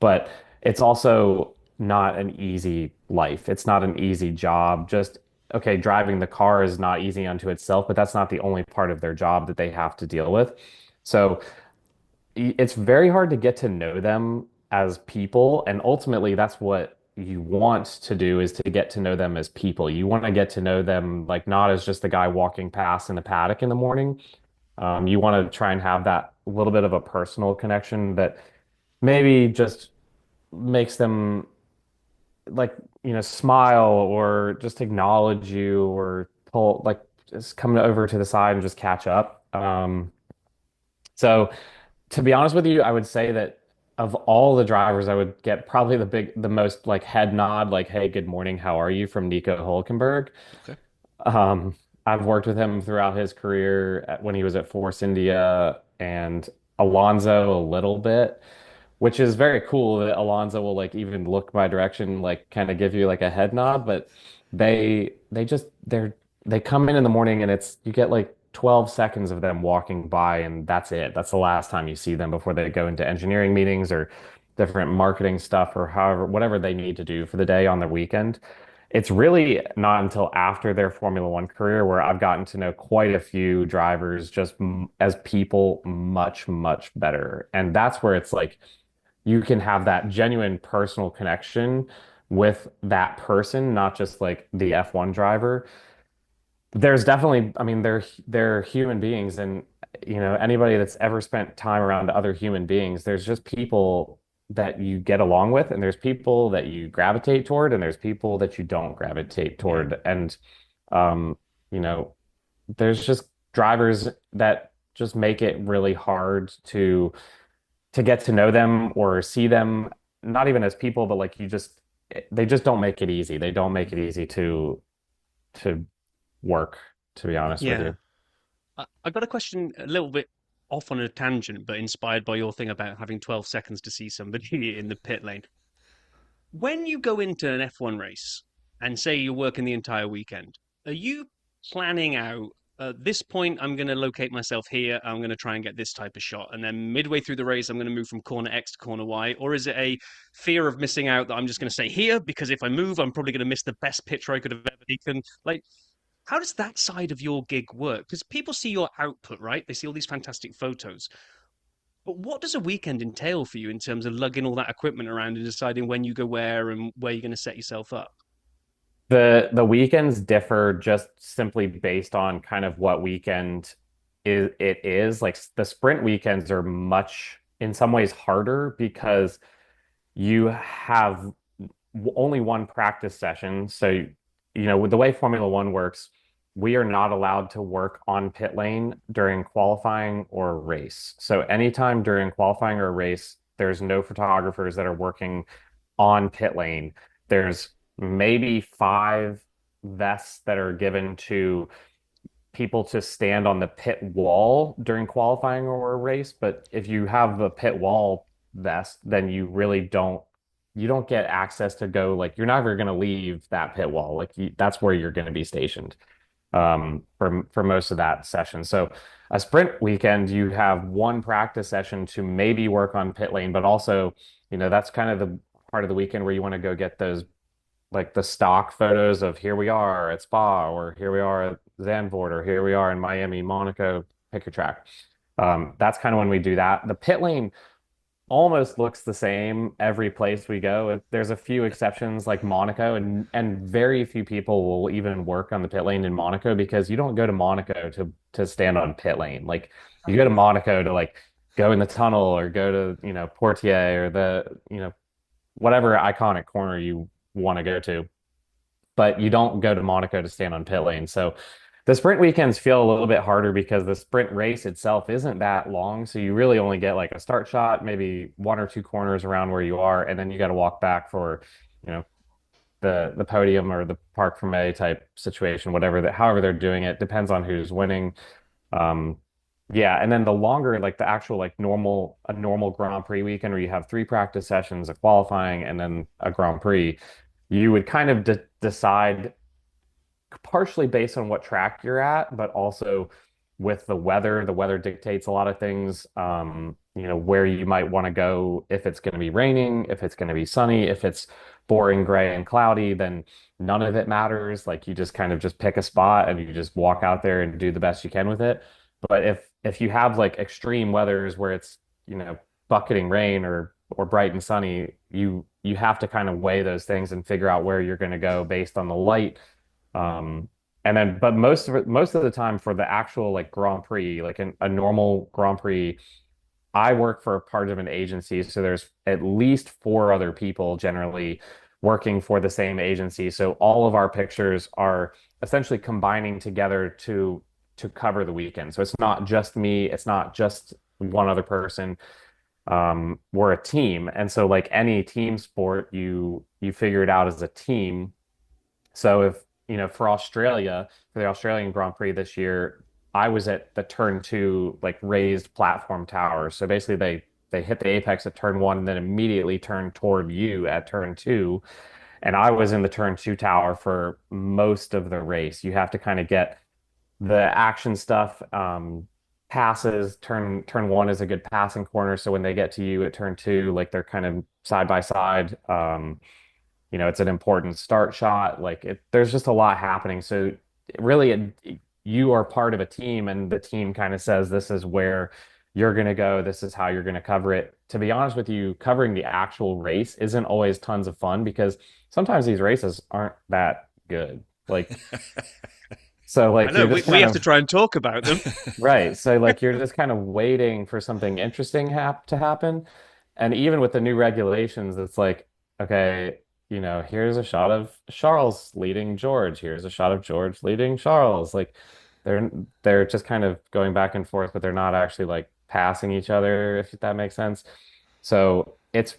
but it's also not an easy life. It's not an easy job. Just okay, driving the car is not easy unto itself, but that's not the only part of their job that they have to deal with. So it's very hard to get to know them as people, and ultimately that's what you want to do is to get to know them as people. You want to get to know them like not as just the guy walking past in the paddock in the morning. You want to try and have that little bit of a personal connection that maybe just makes them like, smile or just acknowledge you or pull like just come over to the side and just catch up. So to be honest with you, I would say that of all the drivers, I would get probably the most like head nod, like, "Hey, good morning, how are you?" from Nico Hulkenberg. Okay. Um, I've worked with him throughout his career when he was at Force India and Alonso a little bit, which is very cool that Alonso will like even look my direction, like kind of give you like a head nod. But they come in the morning and it's you get like 12 seconds of them walking by and that's it. That's the last time you see them before they go into engineering meetings or different marketing stuff or however whatever they need to do for the day on their weekend. It's really not until after their Formula One career where I've gotten to know quite a few drivers just as people much, much better. And that's where it's like you can have that genuine personal connection with that person, not just like the F1 driver. There's definitely, I mean, they're human beings, and anybody that's ever spent time around other human beings, there's just people that you get along with, and there's people that you gravitate toward, and there's people that you don't gravitate Yeah. toward. And um, you know, there's just drivers that just make it really hard to get to know them or see them, not even as people, but like they just don't make it easy. They don't make it easy to work, to be honest with Yeah. you. I got a question a little bit off on a tangent, but inspired by your thing about having 12 seconds to see somebody in the pit lane. When you go into an F1 race and say you're working the entire weekend, are you planning out at this point, I'm going to locate myself here. I'm going to try and get this type of shot. And then midway through the race, I'm going to move from corner X to corner Y? Or is it a fear of missing out that I'm just going to stay here because if I move, I'm probably going to miss the best picture I could have ever taken? Like, how does that side of your gig work? Because people see your output, right? They see all these fantastic photos. But what does a weekend entail for you in terms of lugging all that equipment around and deciding when you go where and where you're going to set yourself up? The weekends differ just simply based on kind of what weekend it is. Like the sprint weekends are much in some ways harder because you have only one practice session. So, with the way Formula One works, we are not allowed to work on pit lane during qualifying or a race. So anytime during qualifying or a race, there's no photographers that are working on pit lane. There's maybe five vests that are given to people to stand on the pit wall during qualifying or a race. But if you have a pit wall vest, then you don't get access to go like you're never going to leave that pit wall. Like that's where you're going to be stationed for most of that session. So a sprint weekend, you have one practice session to maybe work on pit lane, but also, that's kind of the part of the weekend where you want to go get those like the stock photos of here we are at Spa or here we are at Zandvoort or here we are in Miami, Monaco, pick a track. That's kind of when we do that. The pit lane almost looks the same every place we go. There's a few exceptions like Monaco and very few people will even work on the pit lane in Monaco because you don't go to Monaco to stand on pit lane. Like you go to Monaco to like go in the tunnel or go to, Portier or whatever iconic corner you want to go to. But you don't go to Monaco to stand on pit lane. So The sprint weekends feel a little bit harder because the sprint race itself isn't that long. So you really only get like a start shot, maybe one or two corners around where you are, and then you got to walk back for, you know, the podium or the parc fermé type situation, whatever that, however they're doing it, depends on who's winning. Um, yeah, and then the longer, like the actual like normal Grand Prix weekend where you have three practice sessions, a qualifying, and then a Grand Prix, you would kind of decide partially based on what track you're at, but also with the weather. The weather dictates a lot of things. Where you might want to go if it's going to be raining, if it's going to be sunny, if it's boring gray and cloudy, then none of it matters. Like you just kind of just pick a spot and you just walk out there and do the best you can with it. But if you have like extreme weathers where it's, bucketing rain or bright and sunny, you have to kind of weigh those things and figure out where you're going to go based on the light. And then, but most of the time for the actual like Grand Prix, like a normal Grand Prix, I work for a part of an agency, so there's at least four other people generally working for the same agency. So all of our pictures are essentially combining together to cover the weekend. So it's not just me, it's not just one other person. We're a team, and so like any team sport, you figure it out as a team. So if, for Australia, for the Australian Grand Prix this year, I was at the turn two, like raised platform tower. So basically they hit the apex at turn one and then immediately turn toward you at turn two. And I was in the turn two tower for most of the race. You have to kind of get the action stuff, passes. Turn one is a good passing corner. So when they get to you at turn two, like they're kind of side by side. It's an important start shot. There's just a lot happening. So really, you are part of a team, and the team kind of says, this is where you're going to go. This is how you're going to cover it. To be honest with you, covering the actual race isn't always tons of fun because sometimes these races aren't that good. I know You're just we kind have to of try and talk about them. right. So you're just kind of waiting for something interesting to happen. And even with the new regulations, it's like, okay, here's a shot of Charles leading George. Here's a shot of George leading Charles. They're they're just kind of going back and forth, but they're not actually like passing each other, if that makes sense. So it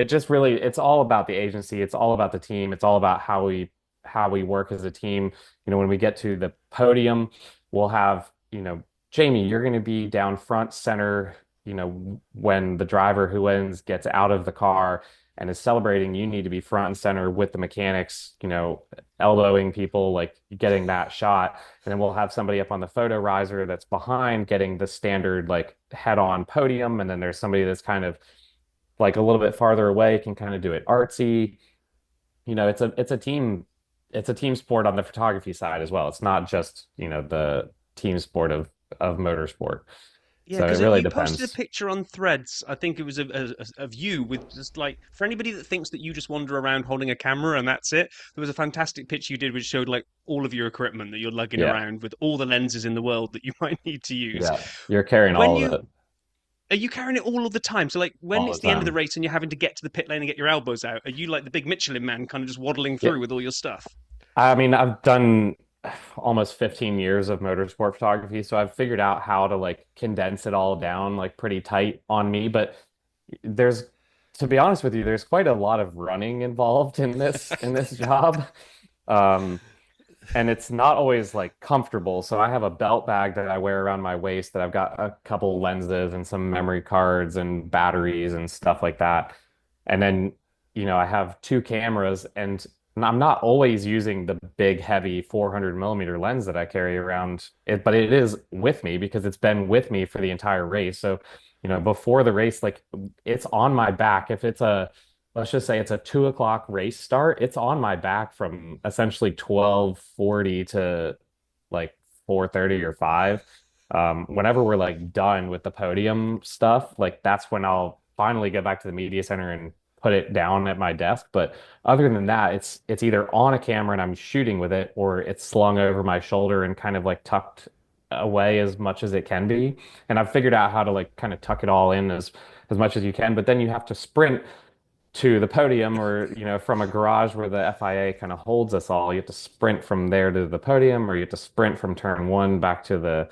just really it's all about the agency. It's all about the team. It's all about how we work as a team. When we get to the podium, we'll have, Jamey, you're going to be down front center, when the driver who wins gets out of the car and is celebrating, you need to be front and center with the mechanics, elbowing people, like getting that shot. And then we'll have somebody up on the photo riser that's behind getting the standard like head on podium. And then there's somebody that's kind of like a little bit farther away, can kind of do it artsy. It's a team sport on the photography side as well. It's not just, the team sport of motorsport. Yeah, So it because really you posted a depends. picture on Threads. I think it was of you with just like for anybody that thinks that you just wander around holding a camera and that's it. There was a fantastic picture you did which showed like all of your equipment that you're lugging Yeah. around with all the lenses in the world that you might need to use. Yeah. You're carrying When all of you it are you carrying it all of the time? So like when all it's the the end of the time. race and you're having to get to the pit lane and get your elbows out, are you like the big Michelin man, kind of just waddling Yeah. through with all your stuff? I mean, I've done almost 15 years of motorsport photography, so I've figured out how to like condense it all down like pretty tight on me. But there's, to be honest with you, there's quite a lot of running involved in this job. Um, and it's not always like comfortable. So I have a belt bag that I wear around my waist that I've got a couple lenses and some memory cards and batteries and stuff like that. And then, I have two cameras, and I'm not always using the big, heavy 400 millimeter lens that I carry around it, but it is with me because it's been with me for the entire race. So, before the race, like it's on my back. If it's let's just say it's a 2 o'clock race start, it's on my back from essentially 12:40 to like 4:30 or 5. Whenever we're like done with the podium stuff, like that's when I'll finally get back to the media center and put it down at my desk. But other than that, it's either on a camera and I'm shooting with it, or it's slung over my shoulder and kind of like tucked away as much as it can be. And I've figured out how to like kind of tuck it all in as much as you can. But then you have to sprint to the podium, or from a garage where the FIA kind of holds us all. You have to sprint from there to the podium, or you have to sprint from turn one back to the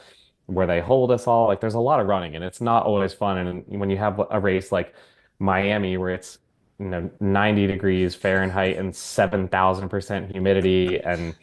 where they hold us all. Like there's a lot of running, and it's not always fun. And when you have a race like Miami where it's 90 degrees Fahrenheit and 7,000% humidity, and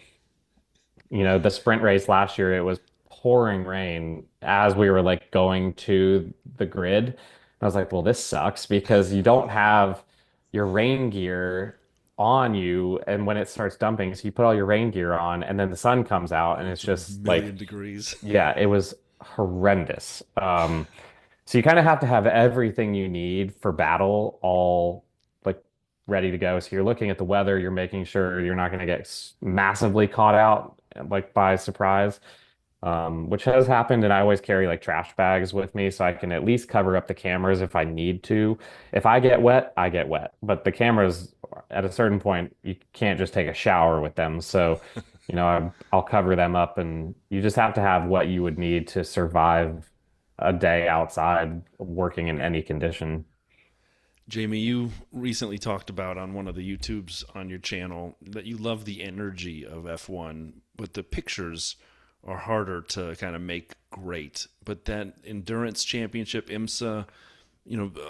the sprint race last year, it was pouring rain as we were like going to the grid. I was like, well, this sucks because you don't have your rain gear on you. And when it starts dumping, so you put all your rain gear on, and then the sun comes out, and it's It's a just million like, degrees. yeah, it was horrendous. So you kind of have to have everything you need for battle all like ready to go. So you're looking at the weather, you're making sure you're not going to get massively caught out like by surprise, which has happened. And I always carry like trash bags with me so I can at least cover up the cameras if I need to. If I get wet, I get wet. But the cameras, at a certain point, you can't just take a shower with them. So, I'll cover them up, and you just have to have what you would need to survive a day outside working in any condition. Jamey, you recently talked about on one of the YouTubes on your channel that you love the energy of F1, but the pictures are harder to kind of make great. But that Endurance Championship, IMSA,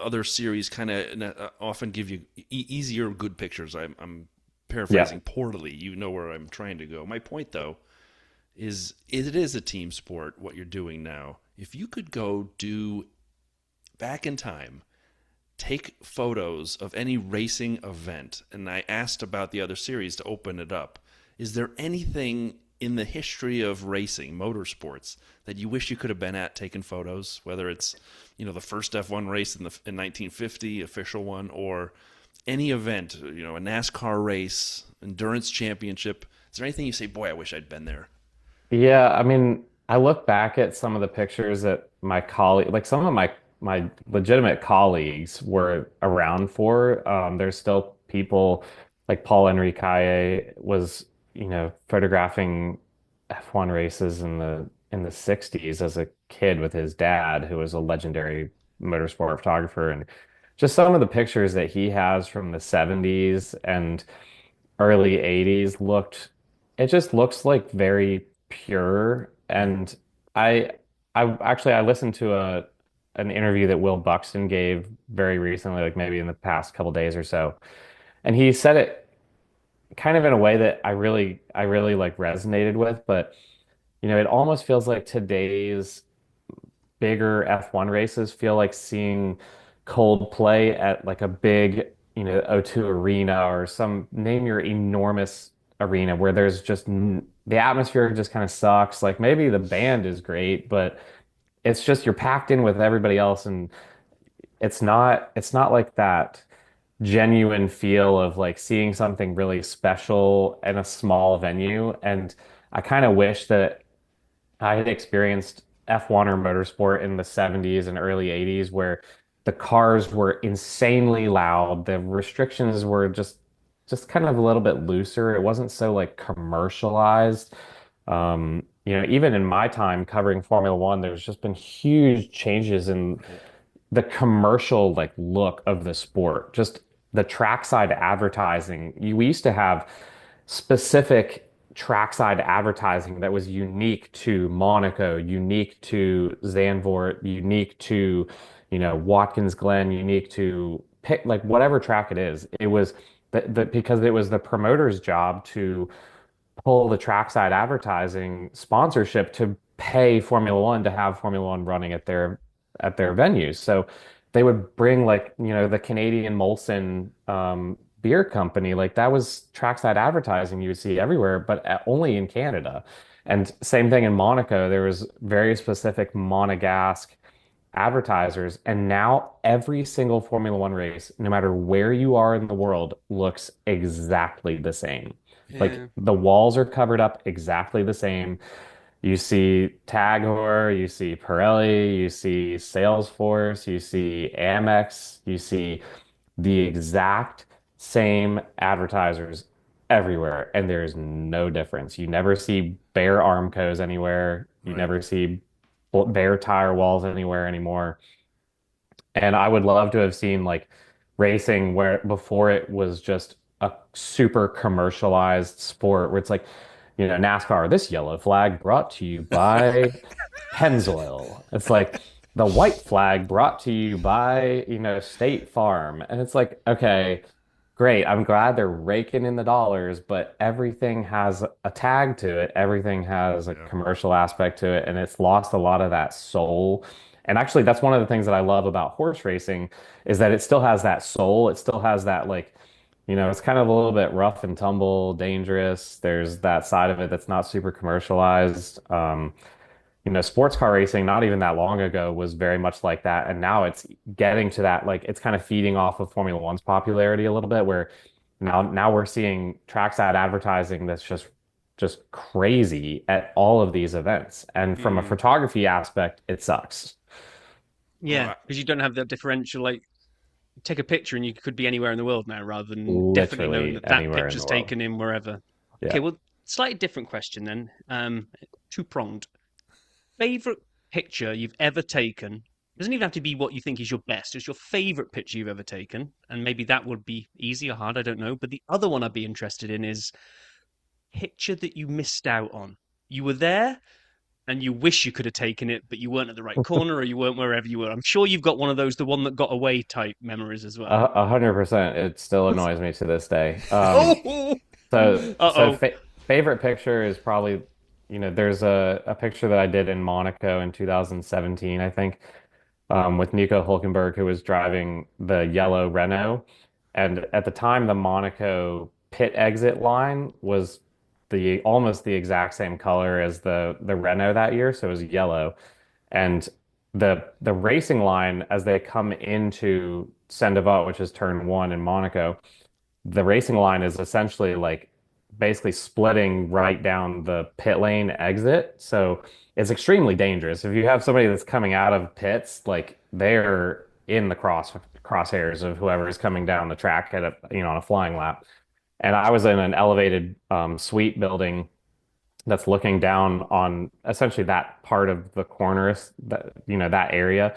other series kind of often give you easier, good pictures. I'm Yeah. paraphrasing poorly. You know where I'm trying to go. My point, though, is it is a team sport, what you're doing now. If you could go do back in time, take photos of any racing event, and I asked about the other series to open it up. Is there anything in the history of racing, motorsports, that you wish you could have been at taking photos? Whether it's, the first F1 race in 1950, official one, or any event, a NASCAR race, endurance championship. Is there anything you say, boy, I wish I'd been there? Yeah, I mean, I look back at some of the pictures that my colleague, like some of my legitimate colleagues were around for. There's still people like Paul Enrique was, photographing F1 races in the 60s as a kid with his dad, who was a legendary motorsport photographer, and just some of the pictures that he has from the 70s and early 80s it just looks like very pure. And I I listened to an interview that Will Buxton gave very recently, like maybe in the past couple days or so. And he said it kind of in a way that I really like resonated with, but it almost feels like today's bigger F1 races feel like seeing Coldplay at like a big, O2 arena, or some name your enormous arena where there's just the atmosphere just kind of sucks. Like maybe the band is great, but it's just you're packed in with everybody else, and it's not like that genuine feel of like seeing something really special in a small venue. And I kind of wish that I had experienced F1 or motorsport in the 70s and early 80s where the cars were insanely loud. The restrictions were just kind of a little bit looser. It wasn't so like commercialized. Even in my time covering Formula One, there's just been huge changes in Right. the commercial like look of the sport. Just the trackside advertising. We used to have specific trackside advertising that was unique to Monaco, unique to Zandvoort, unique to, Watkins Glen, unique to pick like whatever track it is. It was because it was the promoter's job to pull the trackside advertising sponsorship to pay Formula One to have Formula One running at their venues. So they would bring like, the Canadian Molson beer company, like that was trackside advertising you would see everywhere, but only in Canada. And same thing in Monaco, there was very specific Monegasque advertisers. And now every single Formula One race, no matter where you are in the world, looks exactly the same. Like Yeah. the walls are covered up exactly the same. You see Tag Heuer, you see Pirelli, you see Salesforce, you see Amex, you see the exact same advertisers everywhere, and there's no difference. You never see bare Armcos anywhere. You Right. never see bare tire walls anywhere anymore. And I would love to have seen like racing where before it was just a super commercialized sport where it's like, NASCAR, this yellow flag brought to you by Pennzoil. It's like the white flag brought to you by, State Farm. And it's like, okay, great. I'm glad they're raking in the dollars, but everything has a tag to it. Everything has a Yeah. commercial aspect to it, and it's lost a lot of that soul. And actually, that's one of the things that I love about horse racing is that it still has that soul. It still has that like, it's kind of a little bit rough and tumble, dangerous. There's that side of it that's not super commercialized. Sports car racing, not even that long ago, was very much like that. And now it's getting to that, like it's kind of feeding off of Formula One's popularity a little bit, where now we're seeing trackside advertising that's just crazy at all of these events. And from a Mm. photography aspect, it sucks. Yeah, Well, because you don't have that differential. Like, take a picture and you could be anywhere in the world now, rather than definitely knowing Literally that that anywhere in picture's the world. taken in wherever. Okay, Yeah. well, slightly different question then. Two-pronged. Favorite picture you've ever taken? Doesn't even have to be what you think is your best. Just your favorite picture you've ever taken, and maybe that would be easy or hard. I don't know. But the other one I'd be interested in is picture that you missed out on. You were there and you wish you could have taken it, but you weren't at the right corner or you weren't wherever you were. I'm sure you've got one of those, the one that got away type memories as well. 100%. It still annoys me to this day. Oh, So uh-oh. fa favorite picture is probably, there's a picture that I did in Monaco in 2017, I think, with Nico Hulkenberg, who was driving the yellow Renault. And at the time, the Monaco pit exit line was the almost the exact same color as the Renault that year, so it was yellow. And the racing line as they come into Saint-Devote, which is turn one in Monaco, the racing line is essentially like basically splitting right down the pit lane exit. So it's extremely dangerous. If you have somebody that's coming out of pits, like they're in the crosshairs of whoever is coming down the track at on a flying lap. And I was in an elevated suite building that's looking down on essentially that part of the corners that that area.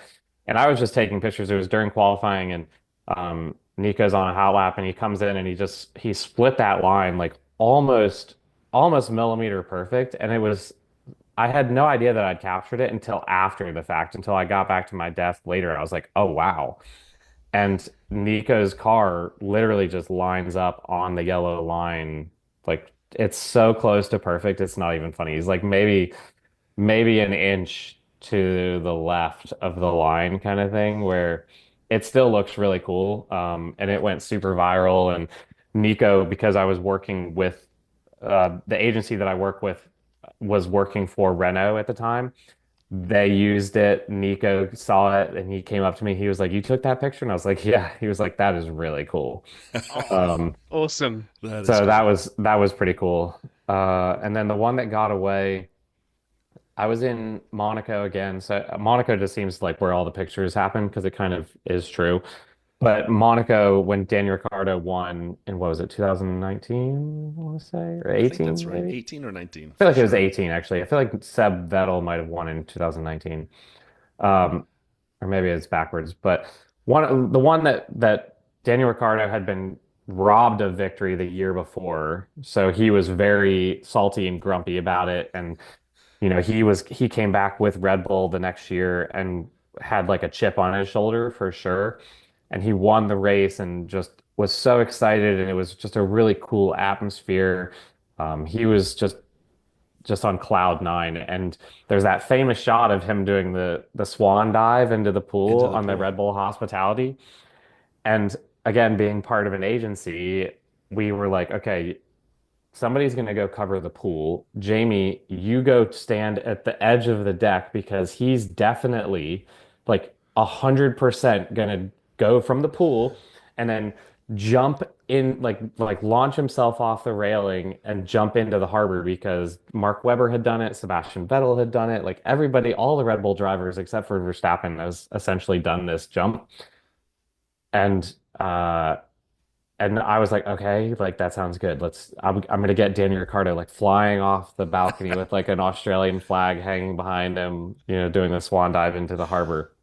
And I was just taking pictures. It was during qualifying, and Nico's on a hot lap, and he comes in and he split that line like almost millimeter perfect. And it was I had no idea that I'd captured it until after the fact, until I got back to my desk later. I was like, oh wow. And Nico's car literally just lines up on the yellow line. Like it's so close to perfect. It's not even funny. He's like maybe an inch to the left of the line kind of thing where it still looks really cool. And it went super viral. And Nico, because I was working with the agency that I work with was working for Renault at the time. They used it. Nico saw it and he came up to me. He was like, "You took that picture?" And I was like, "Yeah." He was like, "That is really cool." Oh, Um, awesome. that is so that cool. was that was pretty cool. And then the one that got away, I was in Monaco again. So Monaco just seems like where all the pictures happen because it kind of is true. But Monaco, when Daniel Ricciardo won in what was it, 2019, I want to say, or I think that's 18 right. maybe? 18 or 19 I feel for like it was sure. 18 actually. I feel like Seb Vettel might have won in 2019. Um, or maybe it's backwards. But the one that Daniel Ricciardo had been robbed of victory the year before, so he was very salty and grumpy about it. And he came back with Red Bull the next year and had like a chip on his shoulder for sure. And he won the race and just was so excited, and it was just a really cool atmosphere. He was just on cloud nine. And there's that famous shot of him doing the swan dive into the pool Into the on the Red pool. Bull hospitality. And again, being part of an agency, we were like, okay, somebody's going to go cover the pool. Jamey, you go stand at the edge of the deck because he's definitely like 100% going to go from the pool and then jump in, like launch himself off the railing and jump into the harbor because Mark Webber had done it, Sebastian Vettel had done it, like everybody, all the Red Bull drivers except for Verstappen has essentially done this jump. And and I was like, okay, like that sounds good. I'm gonna get Daniel Ricciardo like flying off the balcony with like an Australian flag hanging behind him, doing the swan dive into the harbor.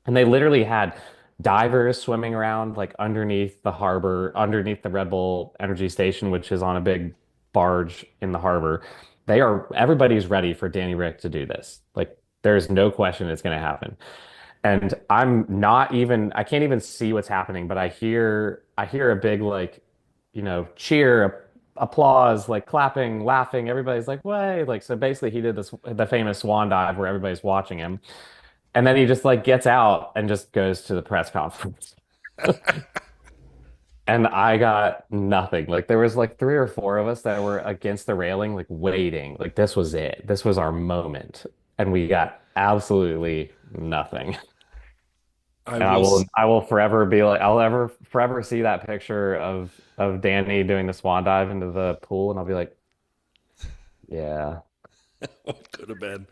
And they literally had divers swimming around like underneath the harbor, underneath the Red Bull Energy Station, which is on a big barge in the harbor. Everybody's ready for Danny Rick to do this. Like there's no question it's going to happen. And I can't even see what's happening, but I hear a big like, cheer, applause, like clapping, laughing. Everybody's like, way. Like, so basically he did the famous swan dive where everybody's watching him. And then he just like gets out and just goes to the press conference. And I got nothing. Like there was like three or four of us that were against the railing, like waiting. Like this was it. This was our moment. And we got absolutely nothing. I And will. I will forever be like I'll ever forever see that picture of Danny doing the swan dive into the pool and I'll be like, yeah. What could have been?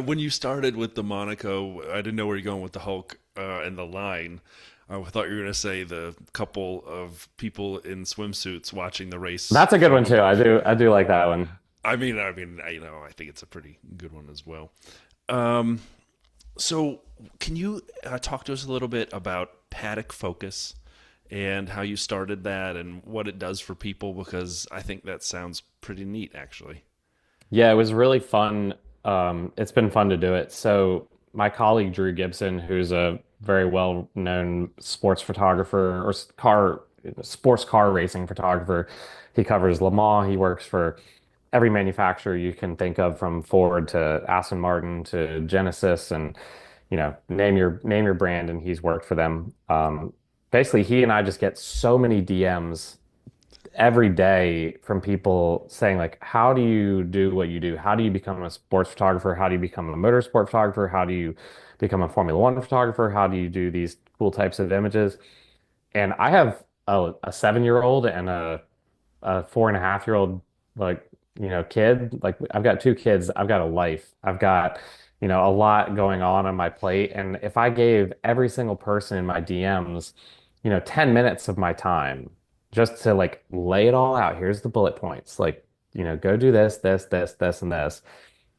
When you started with the Monaco, I didn't know where you're going with the Hulk and the line. I thought you were going to say the couple of people in swimsuits watching the race. That's a good one too. I do like that one. I think it's a pretty good one as well. Um, so, can you talk to us a little bit about paddock focus and how you started that and what it does for people? Because I think that sounds pretty neat, actually. Yeah, it was really fun. It's been fun to do it. So my colleague Drew Gibson, who's a very well-known sports photographer or sports car racing photographer, he covers Le Mans. He works for every manufacturer you can think of, from Ford to Aston Martin to Genesis, and name your brand, and he's worked for them. Basically, he and I just get so many DMs every day from people saying like, how do you do what you do? How do you become a sports photographer? How do you become a motorsport photographer? How do you become a Formula One photographer? How do you do these cool types of images? And I have a 7-year old and a 4.5-year old, like, kid. Like I've got two kids. I've got a life. I've got, a lot going on my plate. And if I gave every single person in my DMs, 10 minutes of my time just to like lay it all out. Here's the bullet points. Like, go do this, this, this, this, and this.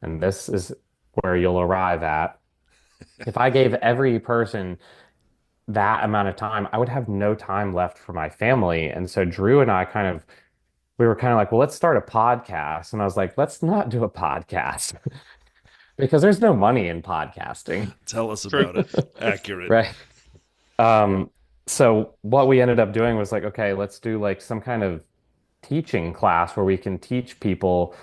And this is where you'll arrive at. If I gave every person that amount of time, I would have no time left for my family. And so Drew and I we were kind of like, well, let's start a podcast. And I was like, let's not do a podcast because there's no money in podcasting. Tell us True. about it. Accurate. Right. Um, so what we ended up doing was like, okay, let's do like some kind of teaching class where we can teach people,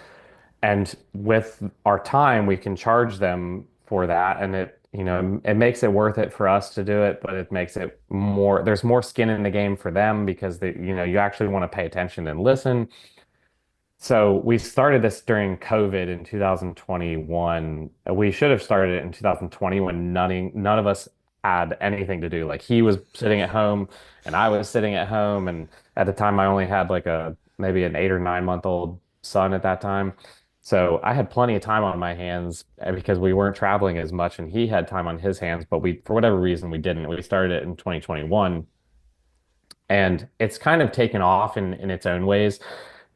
and with our time we can charge them for that, and it makes it worth it for us to do it, but it makes it there's more skin in the game for them because you actually want to pay attention and listen. So we started this during COVID in 2021. We should have started it in 2020 when none of us had anything to do. Like he was sitting at home and I was sitting at home. And at the time I only had like maybe an 8 or 9 month old son at that time. So I had plenty of time on my hands because we weren't traveling as much and he had time on his hands, but for whatever reason, we didn't. We started it in 2021 and it's kind of taken off in its own ways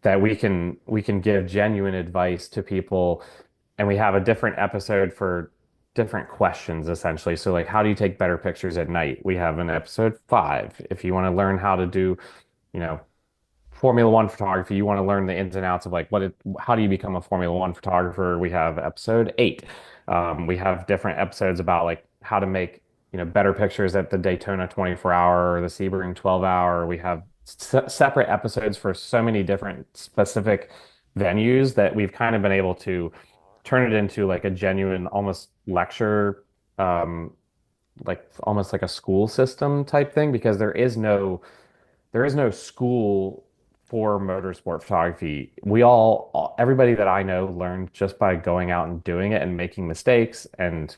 that we can give genuine advice to people, and we have a different episode for different questions essentially. So like, how do you take better pictures at night? We have an episode 5. If you want to learn how to do, you know, Formula One photography, you want to learn the ins and outs of like how do you become a Formula One photographer? We have episode 8. We have different episodes about like how to make, better pictures at the Daytona 24 hour or the Sebring 12 hour. We have separate episodes for so many different specific venues that we've kind of been able to turn it into like a genuine almost lecture, like almost like a school system type thing, because there is no school for motorsport photography. Everybody that I know learned just by going out and doing it and making mistakes and,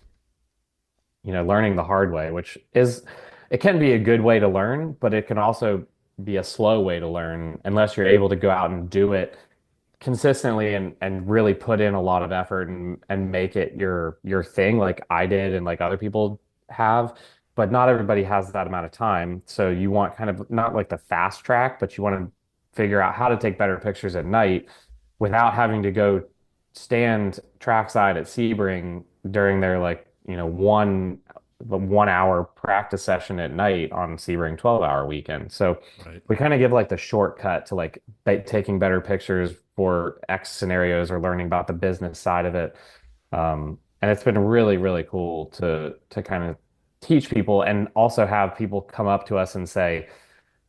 learning the hard way, it can be a good way to learn, but it can also be a slow way to learn unless you're able to go out and do it consistently and really put in a lot of effort and make it your thing like I did and like other people have. But not everybody has that amount of time. So you want kind of not like the fast track, but you want to figure out how to take better pictures at night without having to go stand trackside at Sebring during their like, the 1 hour practice session at night on Sebring 12-hour weekend. So Right. we kind of give like the shortcut to like taking better pictures for X scenarios or learning about the business side of it. And it's been really, really cool to kind of teach people and also have people come up to us and say,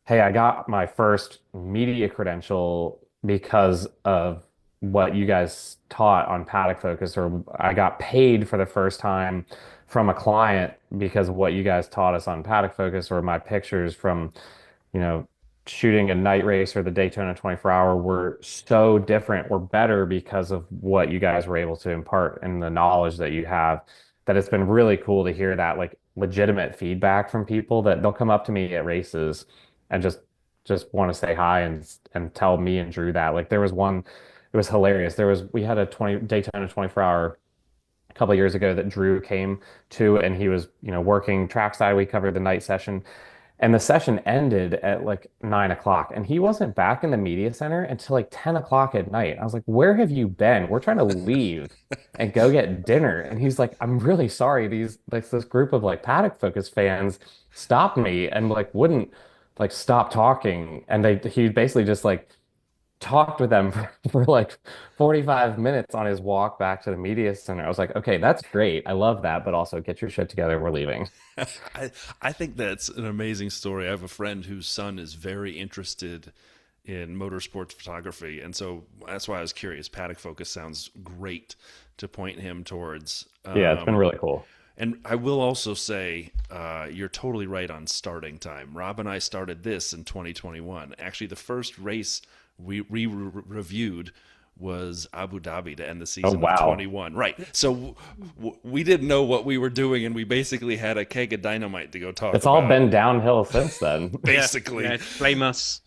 hey, I got my first media credential because of what you guys taught on Paddock Focus, or I got paid for the first time from a client because of what you guys taught us on Paddock Focus, or my pictures from, you know, shooting a night race or the Daytona 24 hour were so different or better because of what you guys were able to impart and the knowledge that you have, that it's been really cool to hear that like legitimate feedback from people that they'll come up to me at races and just want to say hi and tell me and Drew that. Like there was one, it was hilarious. We had a 20 Daytona 24 hour a couple of years ago that Drew came to, and he was, working trackside. We covered the night session, and the session ended at like 9 o'clock, and he wasn't back in the media center until like 10 o'clock at night. I was like, where have you been? We're trying to leave and go get dinner. And he's like, I'm really sorry. This group of like Paddock Focus fans stopped me and like wouldn't like stop talking. And he basically just like talked with them for like 45 minutes on his walk back to the media center. I was like, okay, that's great. I love that, but also get your shit together. We're leaving. I think that's an amazing story. I have a friend whose son is very interested in motorsports photography, and so that's why I was curious. Paddock Focus sounds great to point him towards. Yeah, it's been really cool. And I will also say, you're totally right on starting time. Rob and I started this in 2021. Actually, the first race we reviewed was Abu Dhabi to end the Oh, season of wow. 21. Right. So we didn't know what we were doing, and we basically had a keg of dynamite to go talk It's all about. been downhill since then. Basically. Yeah, blame us.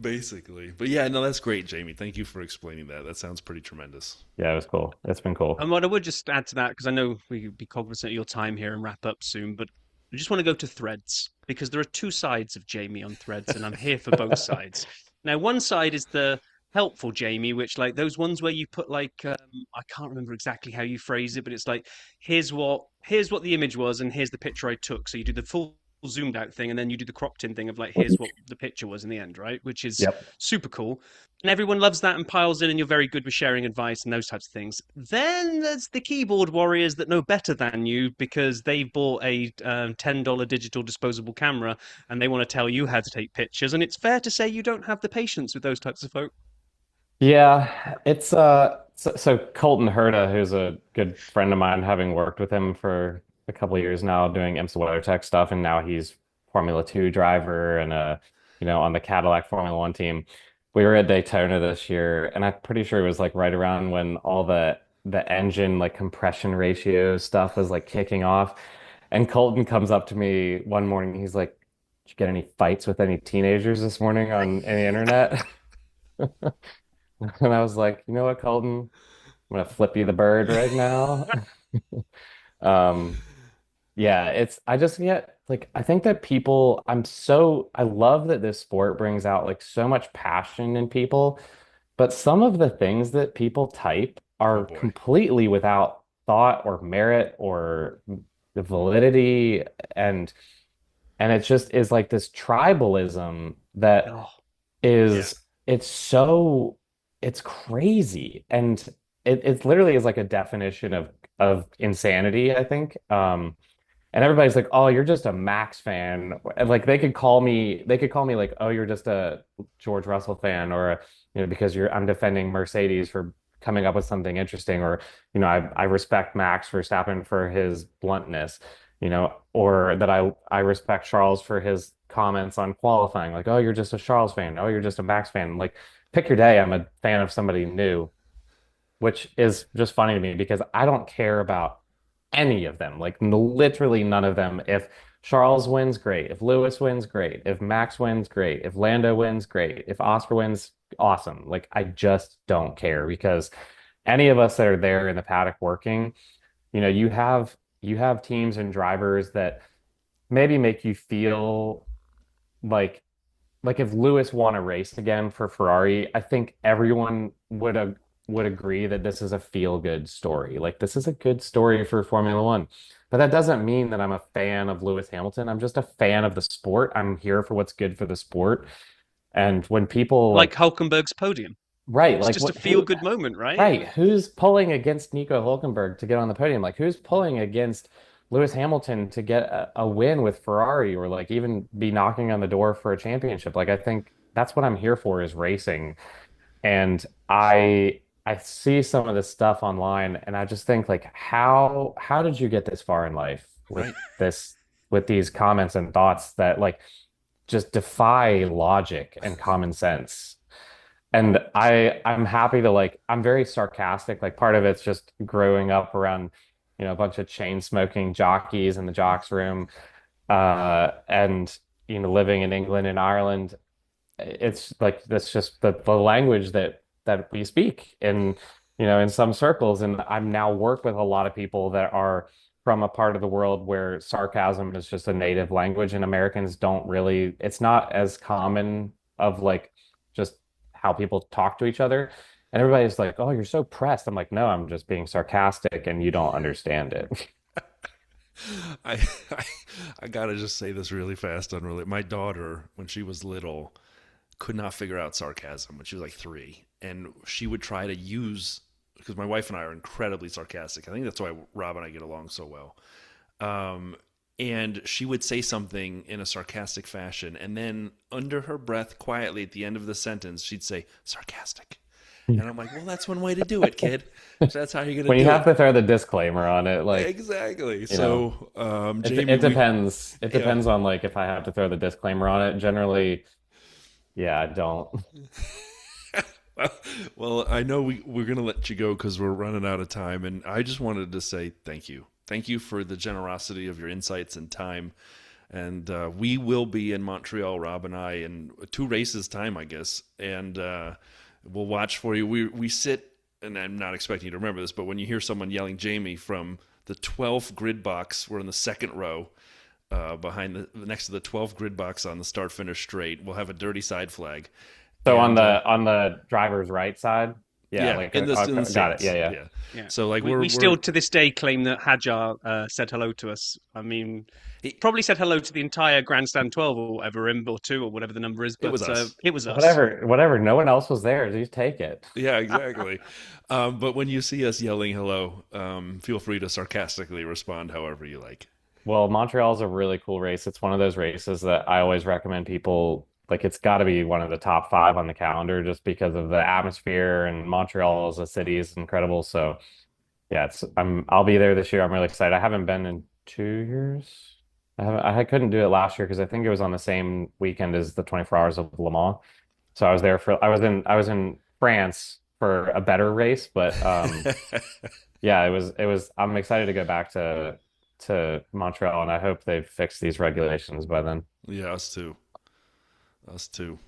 Basically. But yeah, no, that's great, Jamie. Thank you for explaining that. That sounds pretty tremendous. Yeah, it was cool. It's been cool. And what I would just add to that, because I know we be cognizant of your time here and wrap up soon, but I just want to go to Threads because there are two sides of Jamie on Threads, and I'm here for both sides. Now, one side is the helpful Jamie, which like those ones where you put like I can't remember exactly how you phrase it, but it's like here's what the image was, and here's the picture I took. So you do the full zoomed out thing, and then you do the cropped in thing of like here's what the picture was in the end, right? Which is Yep. super cool. And everyone loves that and piles in, and you're very good with sharing advice and those types of things. Then there's the keyboard warriors that know better than you because they've bought a $10 digital disposable camera and they want to tell you how to take pictures. And it's fair to say you don't have the patience with those types of folk. Yeah, it's so Colton Herta, who's a good friend of mine, having worked with him for a couple of years now doing IMSA WeatherTech stuff, and now he's Formula 2 driver and on the Cadillac Formula 1 team. We were at Daytona this year, and I'm pretty sure it was like right around when all the engine like compression ratio stuff was like kicking off. And Colton comes up to me one morning, he's like, "Did you get any fights with any teenagers this morning on any internet?" And I was like, you know what, Colton? I'm gonna flip you the bird right now. Um, yeah, I just get like I think that I love that this sport brings out like so much passion in people, but some of the things that people type Oh are boy. completely without thought or merit or the validity, and it just is like this tribalism that Oh, yeah. is it's so it's crazy, and it literally is like a definition of insanity, I think. And everybody's like, oh, you're just a Max fan. And like they could call me like, oh, you're just a George Russell fan, or because I'm defending Mercedes for coming up with something interesting, or I respect Max Verstappen for his bluntness, or that I respect Charles for his comments on qualifying, like, oh, you're just a Charles fan, oh, you're just a Max fan. Like, pick your day. I'm a fan of somebody new, which is just funny to me because I don't care about any of them. Like literally none of them. If Charles wins, great. If Lewis wins, great. If Max wins, great. If Lando wins, great. If Oscar wins, awesome. Like I just don't care because any of us that are there in the paddock working, you have teams and drivers that maybe make you feel like if Lewis won a race again for Ferrari, I think everyone would agree that this is a feel good story. Like this is a good story for Formula One. But that doesn't mean that I'm a fan of Lewis Hamilton. I'm just a fan of the sport. I'm here for what's good for the sport. And when people Like like, Hulkenberg's podium. right, It's like just a what, feel who, good moment, right? right, who's pulling against Nico Hulkenberg to get on the podium? Like, who's pulling against Lewis Hamilton to get a win with Ferrari or like even be knocking on the door for a championship? Like, I think that's what I'm here for is racing. And I see some of this stuff online and I just think like how did you get this far in life with Right. this with these comments and thoughts that like just defy logic and common sense? And I'm happy to like I'm very sarcastic. Like part of it's just growing up around, a bunch of chain smoking jockeys in the jocks room. And living in England and Ireland, it's like that's just the language that we speak in some circles. And I'm now work with a lot of people that are from a part of the world where sarcasm is just a native language and Americans don't really, it's not as common of like just how people talk to each other. And everybody's like, "Oh, you're so pressed." I'm like, "No, I'm just being sarcastic and you don't understand it." I, I I gotta just say this really fast. Unrelated. My daughter, when she was little, could not figure out sarcasm when she was like 3, and she would try to use because my wife and I are incredibly sarcastic. I think that's why Rob and I get along so well. And she would say something in a sarcastic fashion, and then under her breath, quietly at the end of the sentence, she'd say sarcastic. And I'm like, well, that's one way to do it, kid. So that's how you're gonna When you do have it. to throw the disclaimer on it, like, Exactly. you know, So, it Jamie, it we depends. It yeah. depends on like if I have to throw the disclaimer on it. Generally, yeah, I don't. Well, I know we're going to let you go because we're running out of time. And I just wanted to say thank you. Thank you for the generosity of your insights and time. And we will be in Montreal, Rob and I, in 2 races time, I guess. And we'll watch for you. We sit, and I'm not expecting you to remember this, but when you hear someone yelling Jamie from the 12th grid box, we're in the second row. Behind next to the 12th grid box on the start finish straight, we'll have a dirty side flag. So on And the driver's right side, yeah, yeah, like in the got it. Yeah, stands. yeah. Yeah. Yeah. So like We we're still to this day claim that Hajar said hello to us. I mean, it, probably said hello to the entire Grandstand 12 or whatever, or 2 or whatever the number is, it but was us. it was us. Whatever. No one else was there. Just take it. Yeah, exactly. But when you see us yelling hello, feel free to sarcastically respond however you like. Well, Montreal is a really cool race. It's one of those races that I always recommend people like it's got to be one of the top 5 on the calendar just because of the atmosphere and Montreal as a city is incredible. So yeah, I'll be there this year. I'm really excited. I haven't been in 2 years. I couldn't do it last year because I think it was on the same weekend as the 24 Hours of Le Mans. So I was in France for a better race, but yeah, it was I'm excited to go back to Montreal and I hope they've fixed these regulations by then. Yeah, us too. Us too.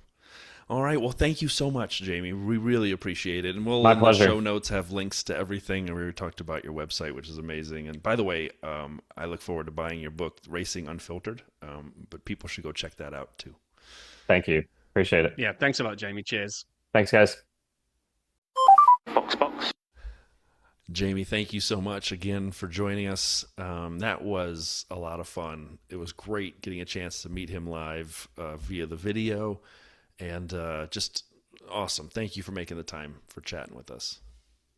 All right. Well, thank you so much, Jamie. We really appreciate it. And we'll My in the pleasure. show notes have links to everything. And we talked about your website, which is amazing. And by the way, I look forward to buying your book, Racing Unfiltered. But people should go check that out too. Thank you. Appreciate it. Yeah, thanks a lot, Jamie. Cheers. Thanks, guys. Jamie, thank you so much again for joining us. That was a lot of fun. It was great getting a chance to meet him live via the video, and just awesome. Thank you for making the time for chatting with us.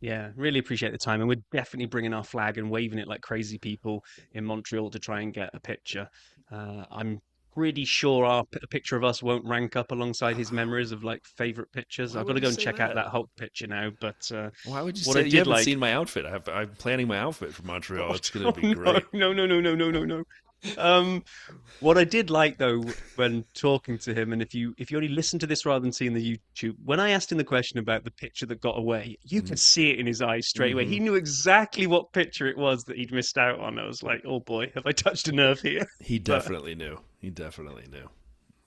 Yeah, really appreciate the time. And we're definitely bringing our flag and waving it like crazy people in Montreal to try and get a picture. I'm pretty sure a picture of us won't rank up alongside his memories of like favorite pictures. Why I've got would to you go and say check out that? that Hulk picture now. But Why would you what say I that? You did haven't like, seen my outfit? I'm planning my outfit for Montreal. It's going to be no, great. no, no, no, no, no, no, no. Um, what I did like though when talking to him, and if you only listen to this rather than seeing the YouTube, when I asked him the question about the picture that got away, you could see it in his eyes straight away. He knew exactly what picture it was that he'd missed out on. I was like, oh boy, have I touched a nerve here? He But definitely knew. He definitely knew.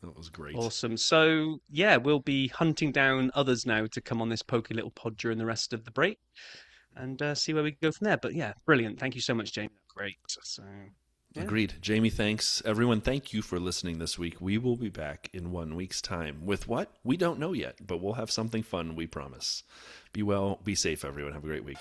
That was great. awesome. So yeah, we'll be hunting down others now to come on this pokey little pod during the rest of the break and see where we go from there. But yeah, brilliant. Thank you so much, Jamie. Great. So yeah. Agreed. Jamie, thanks. Everyone, thank you for listening this week. We will be back in 1 week's time. With what? We don't know yet, but we'll have something fun, we promise. Be well, be safe, everyone. Have a great week.